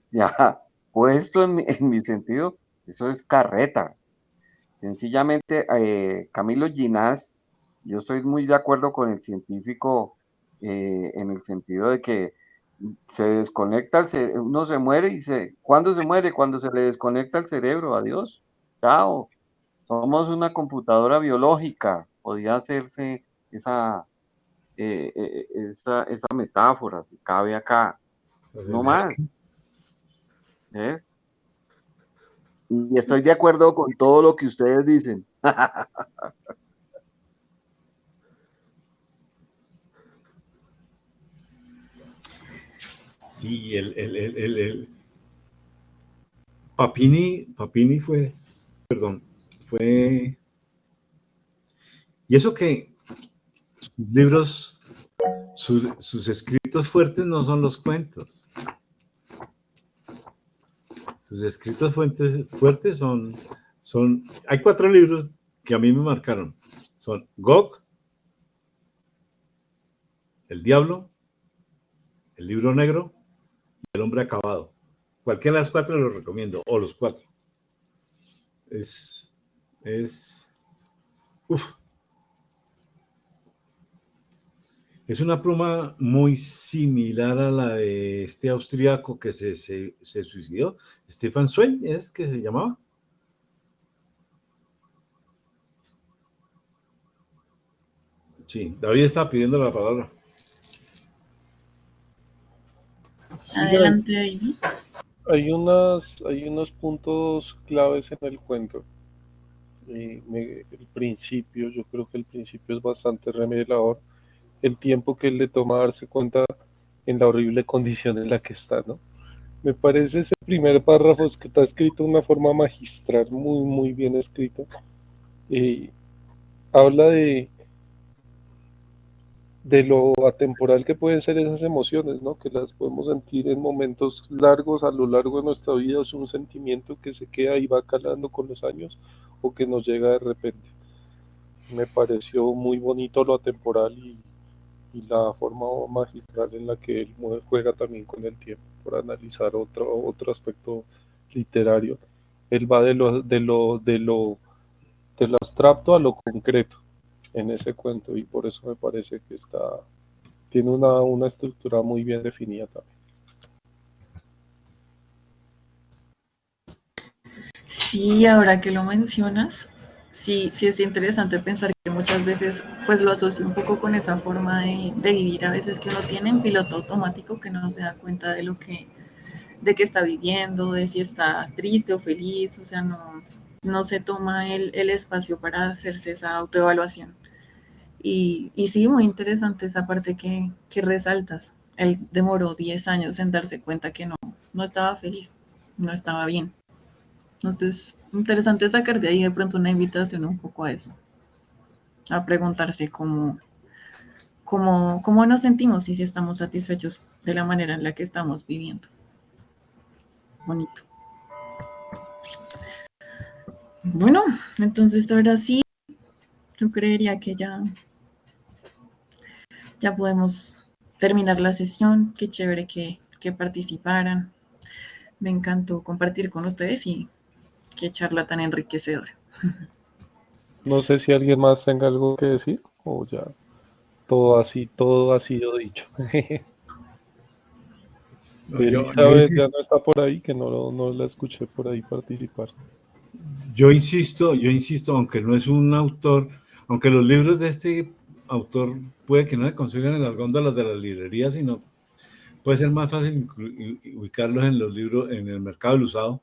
Speaker 7: ya puesto en mi sentido, eso es carreta. Sencillamente, Camilo Ginás, yo estoy muy de acuerdo con el científico en el sentido de que se desconecta, uno se muere ¿cuándo se muere? Cuando se le desconecta el cerebro, adiós, chao. Somos una computadora biológica, podría hacerse esa metáfora, si cabe acá, no más, ¿ves? Y estoy de acuerdo con todo lo que ustedes dicen.
Speaker 3: Sí, el Papini fue, perdón, fue, y eso que sus libros, sus escritos fuertes no son los cuentos, sus escritos fuertes hay 4 libros que a mí me marcaron, son Gog, El Diablo, El Libro Negro y El Hombre Acabado. Cualquiera de las 4 los recomiendo, o los 4. Es, uf, es una pluma muy similar a la de este austríaco que se suicidó, Stefan Zweig, ¿es que se llamaba? Sí, David está pidiendo la palabra.
Speaker 2: Adelante, David.
Speaker 1: Hay unos puntos claves en el cuento. El principio, yo creo que el principio es bastante revelador. El tiempo que él le toma darse cuenta en la horrible condición en la que está, ¿no? Me parece ese primer párrafo es que está escrito de una forma magistral, muy, muy bien escrito. Habla de lo atemporal que pueden ser esas emociones, ¿no? Que las podemos sentir en momentos largos a lo largo de nuestra vida, es un sentimiento que se queda y va calando con los años o que nos llega de repente. Me pareció muy bonito lo atemporal y la forma magistral en la que él juega también con el tiempo, por analizar otro aspecto literario. Él va de lo abstracto a lo concreto en ese cuento y por eso me parece que tiene una estructura muy bien definida también.
Speaker 2: Sí, ahora que lo mencionas, sí, sí es interesante pensar que muchas veces pues lo asocio un poco con esa forma de vivir a veces que uno tiene en piloto automático que no se da cuenta de que está viviendo, de si está triste o feliz, o sea, no se toma el espacio para hacerse esa autoevaluación. Y sí, muy interesante esa parte que resaltas. Él demoró 10 años en darse cuenta que no estaba feliz, no estaba bien. Entonces, interesante sacar de ahí de pronto una invitación un poco a eso, a preguntarse cómo nos sentimos y si estamos satisfechos de la manera en la que estamos viviendo. Bonito. Bueno, entonces ahora sí, yo creería que ya podemos terminar la sesión. Qué chévere que participaran. Me encantó compartir con ustedes y qué charla tan enriquecedora.
Speaker 1: No sé si alguien más tenga algo que decir o ya todo ha sido dicho. Elizabeth ya no está por ahí, que no la escuché por ahí participar.
Speaker 3: Yo insisto, aunque no es un autor, aunque los libros de este autor puede que no se consigan en las góndolas de las librerías, sino puede ser más fácil ubicarlos en los libros, en el mercado del usado.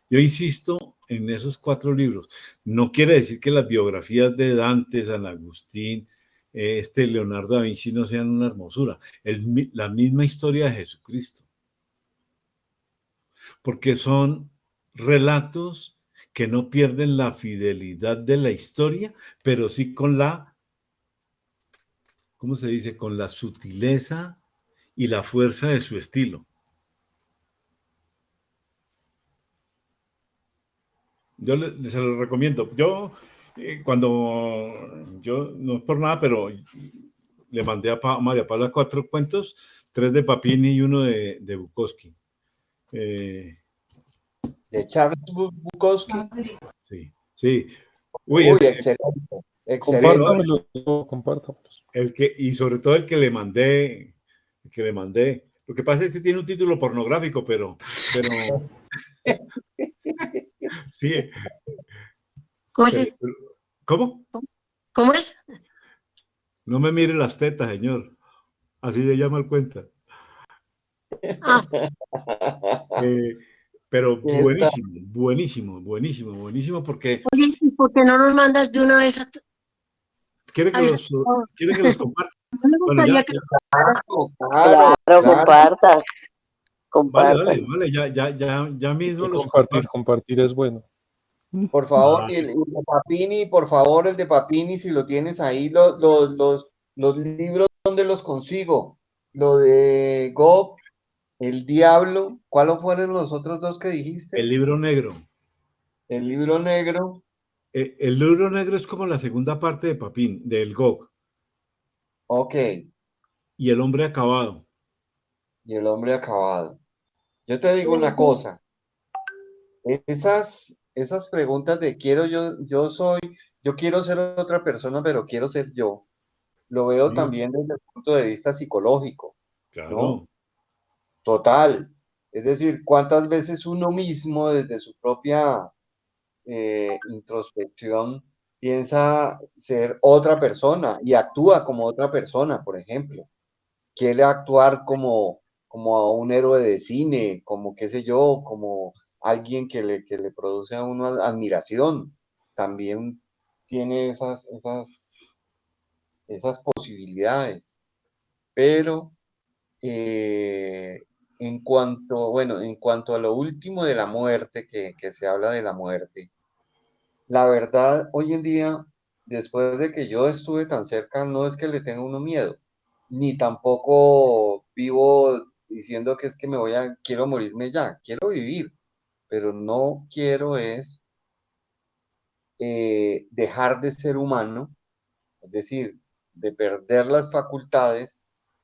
Speaker 3: Yo insisto en esos 4 libros. No quiere decir que las biografías de Dante, San Agustín, este Leonardo da Vinci no sean una hermosura. La misma historia de Jesucristo. Porque son relatos que no pierden la fidelidad de la historia, pero sí con la, ¿cómo se dice? Con la sutileza y la fuerza de su estilo. Se lo recomiendo. Cuando yo, no es por nada, pero le mandé a María Paula 4 cuentos, 3 de Papini y 1 de Bukowski.
Speaker 7: De Charles Bukowski.
Speaker 3: Sí, sí.
Speaker 7: Uy, excelente, excelente.
Speaker 1: Compártamelos.
Speaker 3: Y sobre todo el que le mandé. Lo que pasa es que tiene un título pornográfico, pero sí.
Speaker 5: ¿Cómo es?
Speaker 3: ¿Cómo?
Speaker 5: ¿Cómo es?
Speaker 3: No me mire las tetas, señor. Así se llama el cuento.
Speaker 5: Ah,
Speaker 3: Pero buenísimo, porque
Speaker 5: oye, ¿y por qué no nos mandas de una vez
Speaker 3: quiere que los comparta.
Speaker 5: No me
Speaker 3: Bueno,
Speaker 5: gustaría que
Speaker 7: Claro,
Speaker 8: compartas.
Speaker 3: vale, ya mismo los comparto.
Speaker 1: Compartir es bueno.
Speaker 7: por favor, y el de Papini, por favor, el de Papini, si lo tienes ahí, los libros, ¿dónde los consigo? Lo de Gob, El Diablo, ¿cuáles fueron los otros dos que dijiste?
Speaker 3: El libro negro.
Speaker 7: El libro negro.
Speaker 3: El libro negro es como la segunda parte de Papín, del Gog.
Speaker 7: Ok.
Speaker 3: Y El hombre acabado.
Speaker 7: Y el hombre acabado. Yo te digo una cosa. Esas preguntas de yo quiero ser otra persona, pero quiero ser yo. Lo veo
Speaker 3: Sí,
Speaker 7: también desde el punto de vista psicológico,
Speaker 3: claro.
Speaker 7: ¿no? Total. Es decir, cuántas veces uno mismo, desde su propia introspección, piensa ser otra persona y actúa como otra persona, por ejemplo. Quiere actuar como un héroe de cine, como qué sé yo, como alguien que le produce a uno admiración. También tiene esas posibilidades. Pero en cuanto a lo último de la muerte, que se habla de la muerte, la verdad, hoy en día, después de que yo estuve tan cerca, no es que le tenga uno miedo, ni tampoco vivo diciendo que es que quiero morirme ya, quiero vivir, pero no quiero dejar de ser humano, es decir, de perder las facultades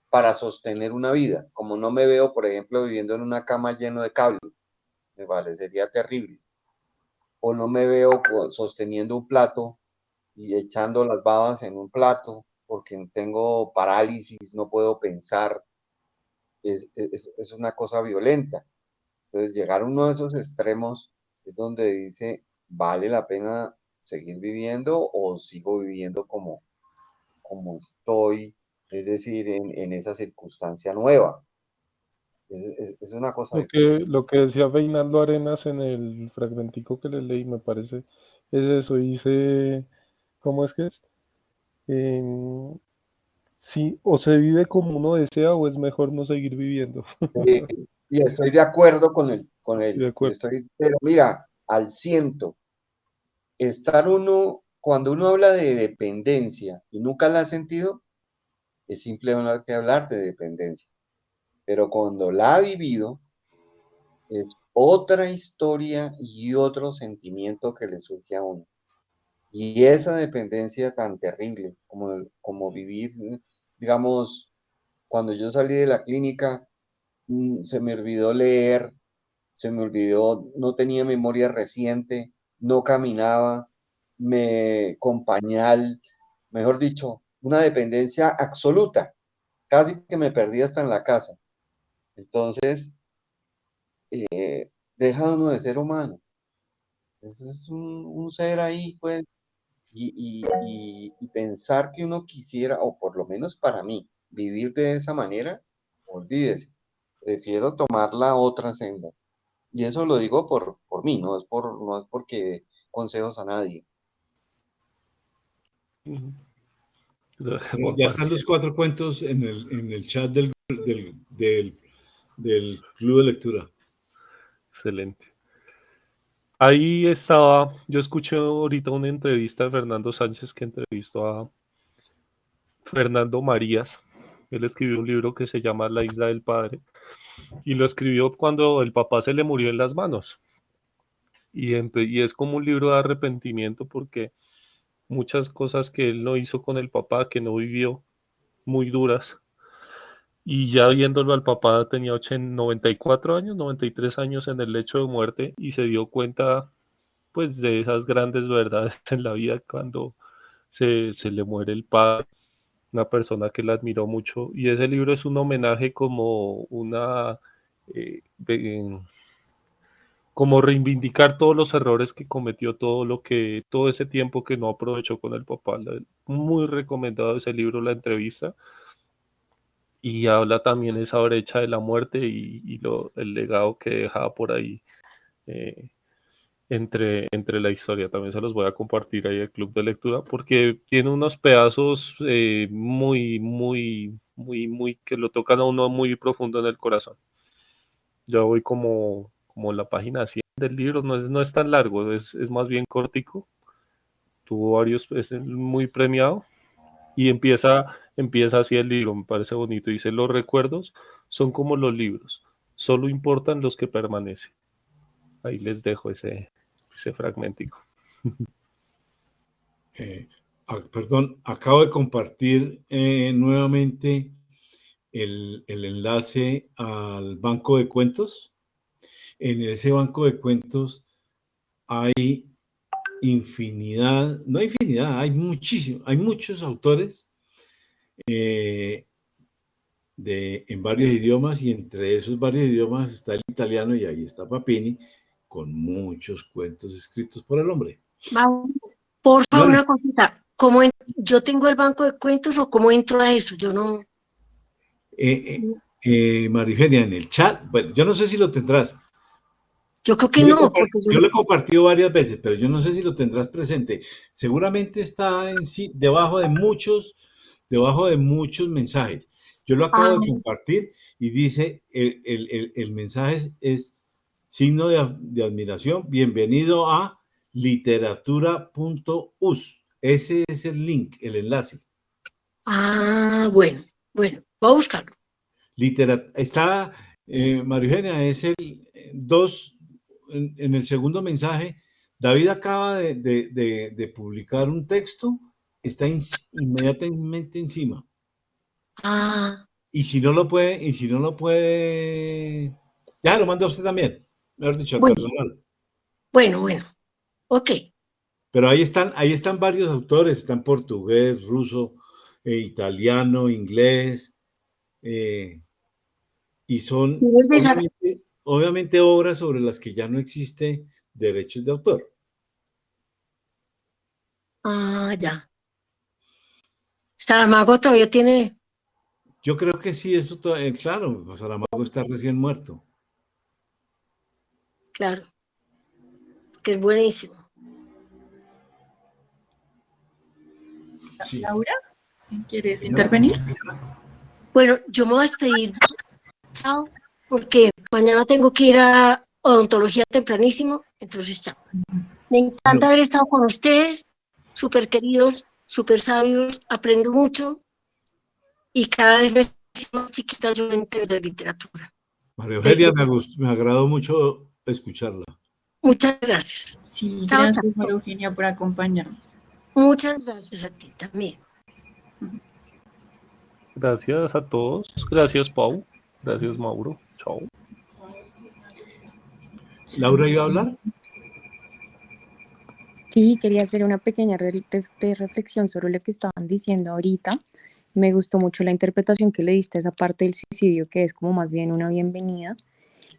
Speaker 7: para sostener una vida, como no me veo, por ejemplo, viviendo en una cama lleno de cables, me parecería terrible, o no me veo sosteniendo un plato y echando las babas en un plato porque tengo parálisis, no puedo pensar, es una cosa violenta. Entonces, llegar a uno de esos extremos es donde dice, ¿vale la pena seguir viviendo o sigo viviendo como estoy? Es decir, en esa circunstancia nueva. Es una cosa difícil.
Speaker 1: Lo que decía Reinaldo Arenas en el fragmentico que le leí, me parece, es eso. Dice, ¿cómo es que es? Em, sí, o se vive como uno desea o es mejor no seguir viviendo.
Speaker 7: Eh, y estoy de acuerdo con
Speaker 1: De
Speaker 7: él.
Speaker 1: acuerdo.
Speaker 7: Pero mira, al ciento, cuando uno habla de dependencia y nunca la ha sentido, es simplemente hablar de dependencia. Pero cuando la ha vivido, es otra historia y otro sentimiento que le surge a uno. Y esa dependencia tan terrible como vivir, digamos, cuando yo salí de la clínica, se me olvidó leer, se me olvidó, no tenía memoria reciente, no caminaba, con pañal, mejor dicho, una dependencia absoluta, casi que me perdí hasta en la casa. Entonces, deja uno de ser humano. Es un ser ahí, pues, y pensar que uno quisiera, o por lo menos para mí, vivir de esa manera, olvídese, prefiero tomar la otra senda. Y eso lo digo por mí, no es porque consejos a nadie.
Speaker 3: Ya están los 4 cuentos en el chat del club de lectura.
Speaker 1: Excelente. Ahí estaba, yo escuché ahorita una entrevista de Fernando Sánchez que entrevistó a Fernando Marías. Él escribió un libro que se llama La Isla del Padre y lo escribió cuando el papá se le murió en las manos. Y es como un libro de arrepentimiento porque muchas cosas que él no hizo con el papá, que no vivió, muy duras. Y ya viéndolo al papá tenía 94 años, 93 años en el lecho de muerte y se dio cuenta pues de esas grandes verdades en la vida cuando se le muere el padre, una persona que la admiró mucho. Y ese libro es un homenaje como una... eh, de- como reivindicar todos los errores que cometió, todo ese tiempo que no aprovechó con el papá. Muy recomendado ese libro, la entrevista, y habla también esa brecha de la muerte el legado que dejaba por ahí eh, entre la historia. También se los voy a compartir ahí el club de lectura porque tiene unos pedazos muy que lo tocan a uno muy profundo en el corazón. Yo voy como en la página 100 del libro, no es tan largo, es más bien cortico. Tuvo varios, es muy premiado y empieza así el libro, me parece bonito. Dice, los recuerdos son como los libros, solo importan los que permanecen. Ahí les dejo ese fragmentico.
Speaker 3: Perdón, acabo de compartir nuevamente el enlace al banco de cuentos. En ese banco de cuentos hay infinidad, no infinidad, hay muchísimo, hay muchos autores en varios idiomas y entre esos varios idiomas está el italiano y ahí está Papini con muchos cuentos escritos por el hombre.
Speaker 5: Por favor, una cosita, ¿yo tengo el banco de cuentos o cómo entro a eso? Yo no...
Speaker 3: María Eugenia, en el chat, bueno, yo no sé si lo tendrás.
Speaker 5: Yo creo que no.
Speaker 3: Yo lo he compartido varias veces, pero yo no sé si lo tendrás presente. Seguramente está debajo de muchos mensajes. Yo lo acabo de compartir y dice, el mensaje es signo de admiración, bienvenido a literatura.us. Ese es el link, el enlace.
Speaker 5: Bueno, voy a buscarlo.
Speaker 3: Está, María Eugenia, es el 2, en el segundo mensaje, David acaba de publicar un texto, está inmediatamente encima. Y si no lo puede, ya lo manda usted también, mejor dicho, al personal.
Speaker 5: Bueno, ok.
Speaker 3: Pero ahí están varios autores, están portugués, ruso, italiano, inglés, y son obviamente obras sobre las que ya no existe derechos de autor.
Speaker 5: Ya. Saramago todavía tiene...
Speaker 3: Yo creo que sí, eso todavía, claro, Saramago está recién muerto.
Speaker 5: Claro, que es buenísimo.
Speaker 3: Sí.
Speaker 2: Laura, ¿quieres intervenir?
Speaker 5: Bueno, yo me voy a despedir. Chao, porque mañana tengo que ir a odontología tempranísimo, entonces chao. Me encanta haber estado con ustedes, súper queridos, súper sabios, aprendo mucho y cada vez me siento más chiquita yo en de literatura.
Speaker 3: María Eugenia, me agradó mucho escucharla.
Speaker 5: Muchas gracias.
Speaker 2: Sí, chao, gracias, chao. María Eugenia, por acompañarnos.
Speaker 5: Muchas gracias a ti también.
Speaker 1: Gracias a todos. Gracias, Pau. Gracias, Mauro. Chao.
Speaker 3: ¿Laura iba a hablar?
Speaker 4: Sí, quería hacer una pequeña reflexión sobre lo que estaban diciendo ahorita. Me gustó mucho la interpretación que le diste a esa parte del suicidio, que es como más bien una bienvenida.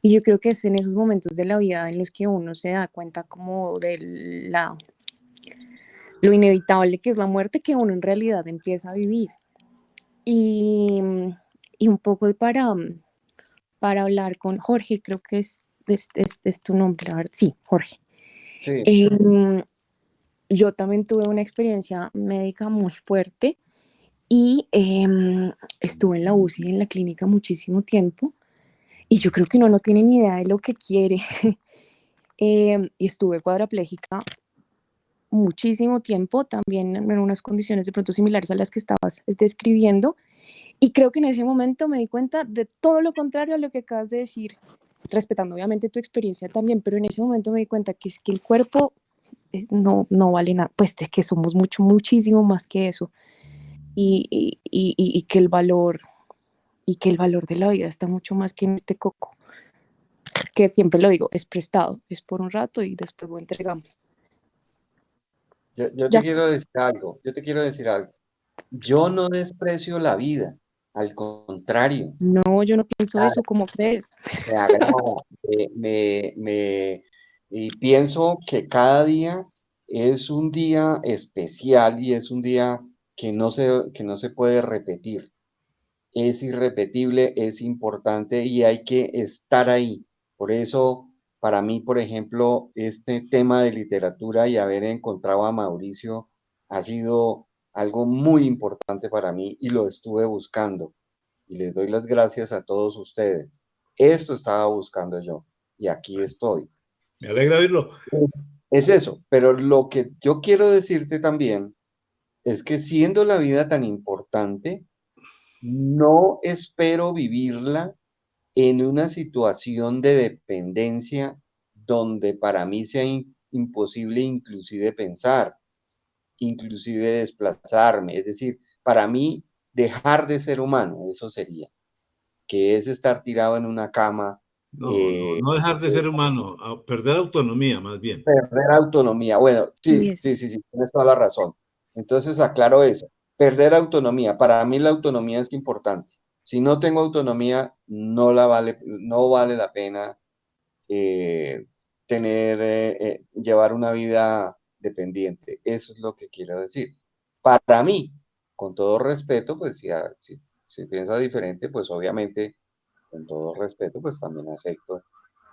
Speaker 4: Y yo creo que es en esos momentos de la vida en los que uno se da cuenta como de lo inevitable que es la muerte, que uno en realidad empieza a vivir. Y un poco para hablar con Jorge, creo que es tu nombre, la verdad. Sí, Jorge. Sí. Yo también tuve una experiencia médica muy fuerte y estuve en la UCI, en la clínica, muchísimo tiempo, y yo creo que uno no tiene ni idea de lo que quiere. Y estuve cuadraplégica muchísimo tiempo, también en unas condiciones de pronto similares a las que estabas describiendo, y creo que en ese momento me di cuenta de todo lo contrario a lo que acabas de decir, respetando obviamente tu experiencia también, pero en ese momento me di cuenta que es que el cuerpo no vale nada, pues de que somos muchísimo más que eso, y que el valor, de la vida está mucho más que en este coco, que siempre lo digo, es prestado, es por un rato y después lo entregamos.
Speaker 7: Yo te
Speaker 4: Ya.
Speaker 7: quiero decir algo, yo te quiero decir algo. Yo no desprecio la vida, al contrario,
Speaker 4: No, yo no pienso eso, ¿cómo crees?
Speaker 7: me agrada, y pienso que cada día es un día especial y es un día que no se puede repetir. Es irrepetible, es importante y hay que estar ahí. Por eso, para mí, por ejemplo, este tema de literatura y haber encontrado a Mauricio ha sido algo muy importante para mí y lo estuve buscando. Y les doy las gracias a todos ustedes. Esto estaba buscando yo y aquí estoy.
Speaker 3: Me alegra oírlo.
Speaker 7: Es eso, pero lo que yo quiero decirte también es que siendo la vida tan importante, no espero vivirla en una situación de dependencia donde para mí sea imposible inclusive pensar, inclusive desplazarme. Es decir, para mí dejar de ser humano, eso sería, que es estar tirado en una cama,
Speaker 3: No dejar de ser humano, perder autonomía más bien.
Speaker 7: perder autonomía. Bueno,
Speaker 4: Y
Speaker 7: sí,
Speaker 4: eso.
Speaker 7: sí, sí, sí, tienes toda la razón. Entonces aclaro eso. Perder autonomía. Para mí la autonomía es importante. Si no tengo autonomía, no vale la pena llevar una vida dependiente. Eso es lo que quiero decir. Para mí, con todo respeto, pues si piensa diferente, pues obviamente, con todo respeto, pues también acepto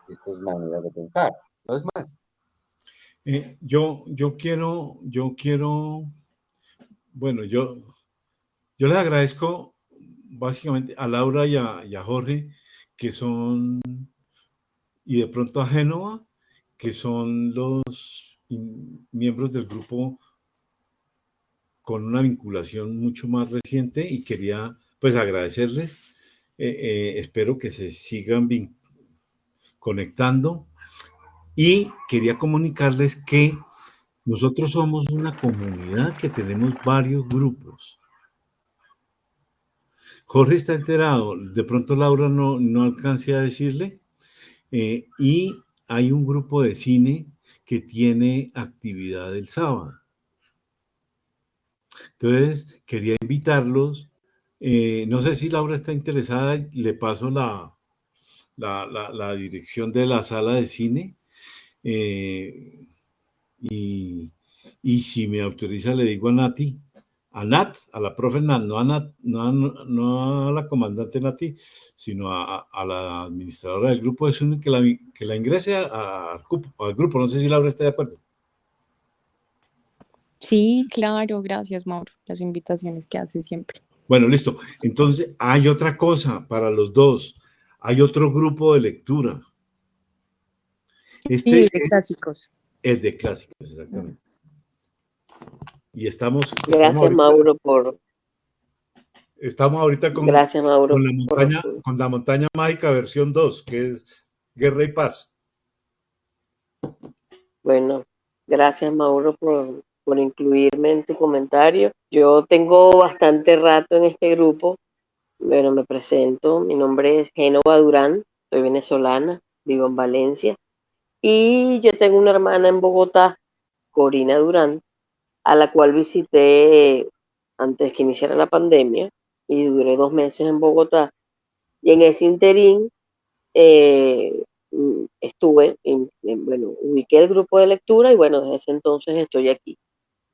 Speaker 7: estas maneras de pensar. No es más.
Speaker 3: Bueno, yo les agradezco básicamente a Laura y a Jorge, que son, y de pronto a Génova, que son los miembros del grupo con una vinculación mucho más reciente, y quería pues agradecerles. Espero que se sigan conectando, y quería comunicarles que nosotros somos una comunidad que tenemos varios grupos. Jorge está enterado, de pronto Laura no alcancé a decirle, y hay un grupo de cine que tiene actividad el sábado. Entonces, quería invitarlos. No sé si Laura está interesada, le paso la dirección de la sala de cine, eh, y, y si me autoriza le digo a Nati, a Nat, a la profe Nat, no a Nat, no a la comandante Nati, sino a la administradora del grupo de cine, que la ingrese al grupo. No sé si Laura está de acuerdo.
Speaker 4: Sí, claro, gracias, Mauro, las invitaciones que haces siempre.
Speaker 3: Bueno, listo. Entonces, hay otra cosa para los dos. Hay otro grupo de lectura.
Speaker 4: Sí,
Speaker 3: Este
Speaker 4: de clásicos.
Speaker 3: es de clásicos, exactamente. Y estamos
Speaker 8: Gracias, Mauro, por gracias, Mauro, por
Speaker 3: con la montaña mágica versión 2, que es Guerra y Paz.
Speaker 8: bueno, gracias, Mauro, por incluirme en tu comentario. Yo tengo bastante rato en este grupo. Bueno, me presento. Mi nombre es Génova Durán, soy venezolana, vivo en Valencia. Y yo tengo una hermana en Bogotá, Corina Durán, a la cual visité antes que iniciara la pandemia y duré 2 meses en Bogotá. Y en ese interín estuve, bueno, ubiqué el grupo de lectura y bueno, desde ese entonces estoy aquí.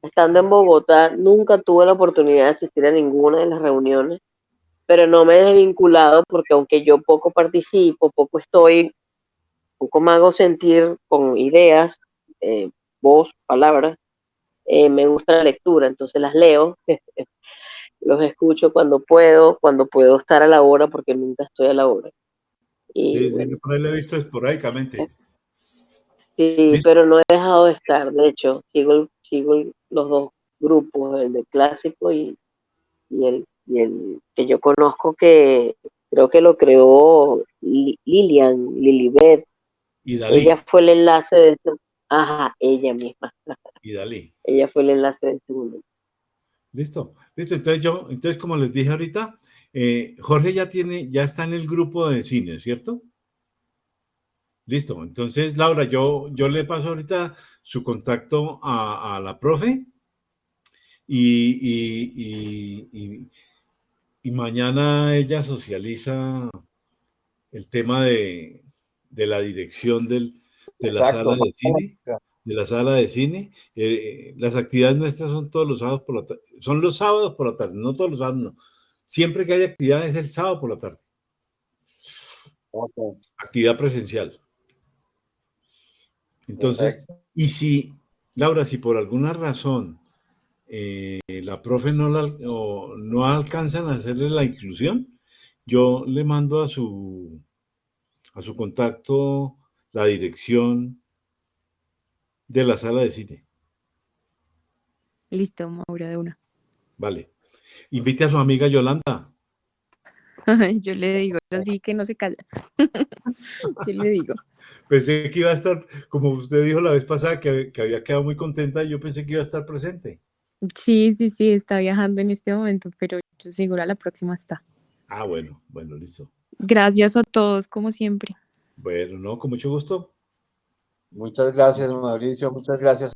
Speaker 8: Estando en Bogotá, nunca tuve la oportunidad de asistir a ninguna de las reuniones, pero no me he desvinculado porque aunque yo poco participo, poco estoy, poco me hago sentir con ideas, voz, palabras, me gusta la lectura, entonces las leo los escucho cuando puedo estar a la hora, porque nunca estoy a la hora. Y
Speaker 3: Sí, sí,
Speaker 8: bueno,
Speaker 3: yo por ahí lo he visto esporádicamente.
Speaker 8: sí,
Speaker 3: Listo.
Speaker 8: pero no he dejado de estar. De hecho, sigo los dos grupos, el de clásico y el que yo conozco, que creo que lo creó Lilibet.
Speaker 3: Y
Speaker 8: Ella
Speaker 3: Dalí,
Speaker 8: fue el enlace de ese, ajá, ella misma.
Speaker 3: y Dalí.
Speaker 8: Ella fue el enlace del segundo.
Speaker 3: Listo, listo. Entonces, como les dije ahorita, Jorge ya está en el grupo de cine, ¿cierto? Listo. Entonces, Laura, yo le paso ahorita su contacto a la profe y, y mañana ella socializa el tema de la dirección de la sala
Speaker 7: Exacto.
Speaker 3: de cine, de la sala de cine. Las actividades nuestras son todos los sábados por la tarde, son los sábados por la tarde, no todos los sábados, no. Siempre que hay actividades es el sábado por la tarde,
Speaker 7: Ok,
Speaker 3: actividad presencial. Entonces,
Speaker 7: perfecto.
Speaker 3: y si, Laura, si por alguna razón la profe o no alcanzan a hacerle la inclusión, yo le mando a su contacto la dirección de la sala de cine.
Speaker 4: Listo, Mauro, de una.
Speaker 3: Vale. Invite a su amiga Yolanda.
Speaker 4: Yo le digo, así que no se calla. Yo le digo.
Speaker 3: Pensé que iba a estar, como usted dijo la vez pasada, que había quedado muy contenta, yo pensé que iba a estar presente.
Speaker 4: Sí, sí, sí, está viajando en este momento, pero yo seguro a la próxima está.
Speaker 3: Ah, bueno, bueno, listo.
Speaker 4: Gracias a todos, como siempre.
Speaker 3: Bueno, no, con mucho gusto.
Speaker 7: Muchas gracias, Mauricio. Muchas gracias.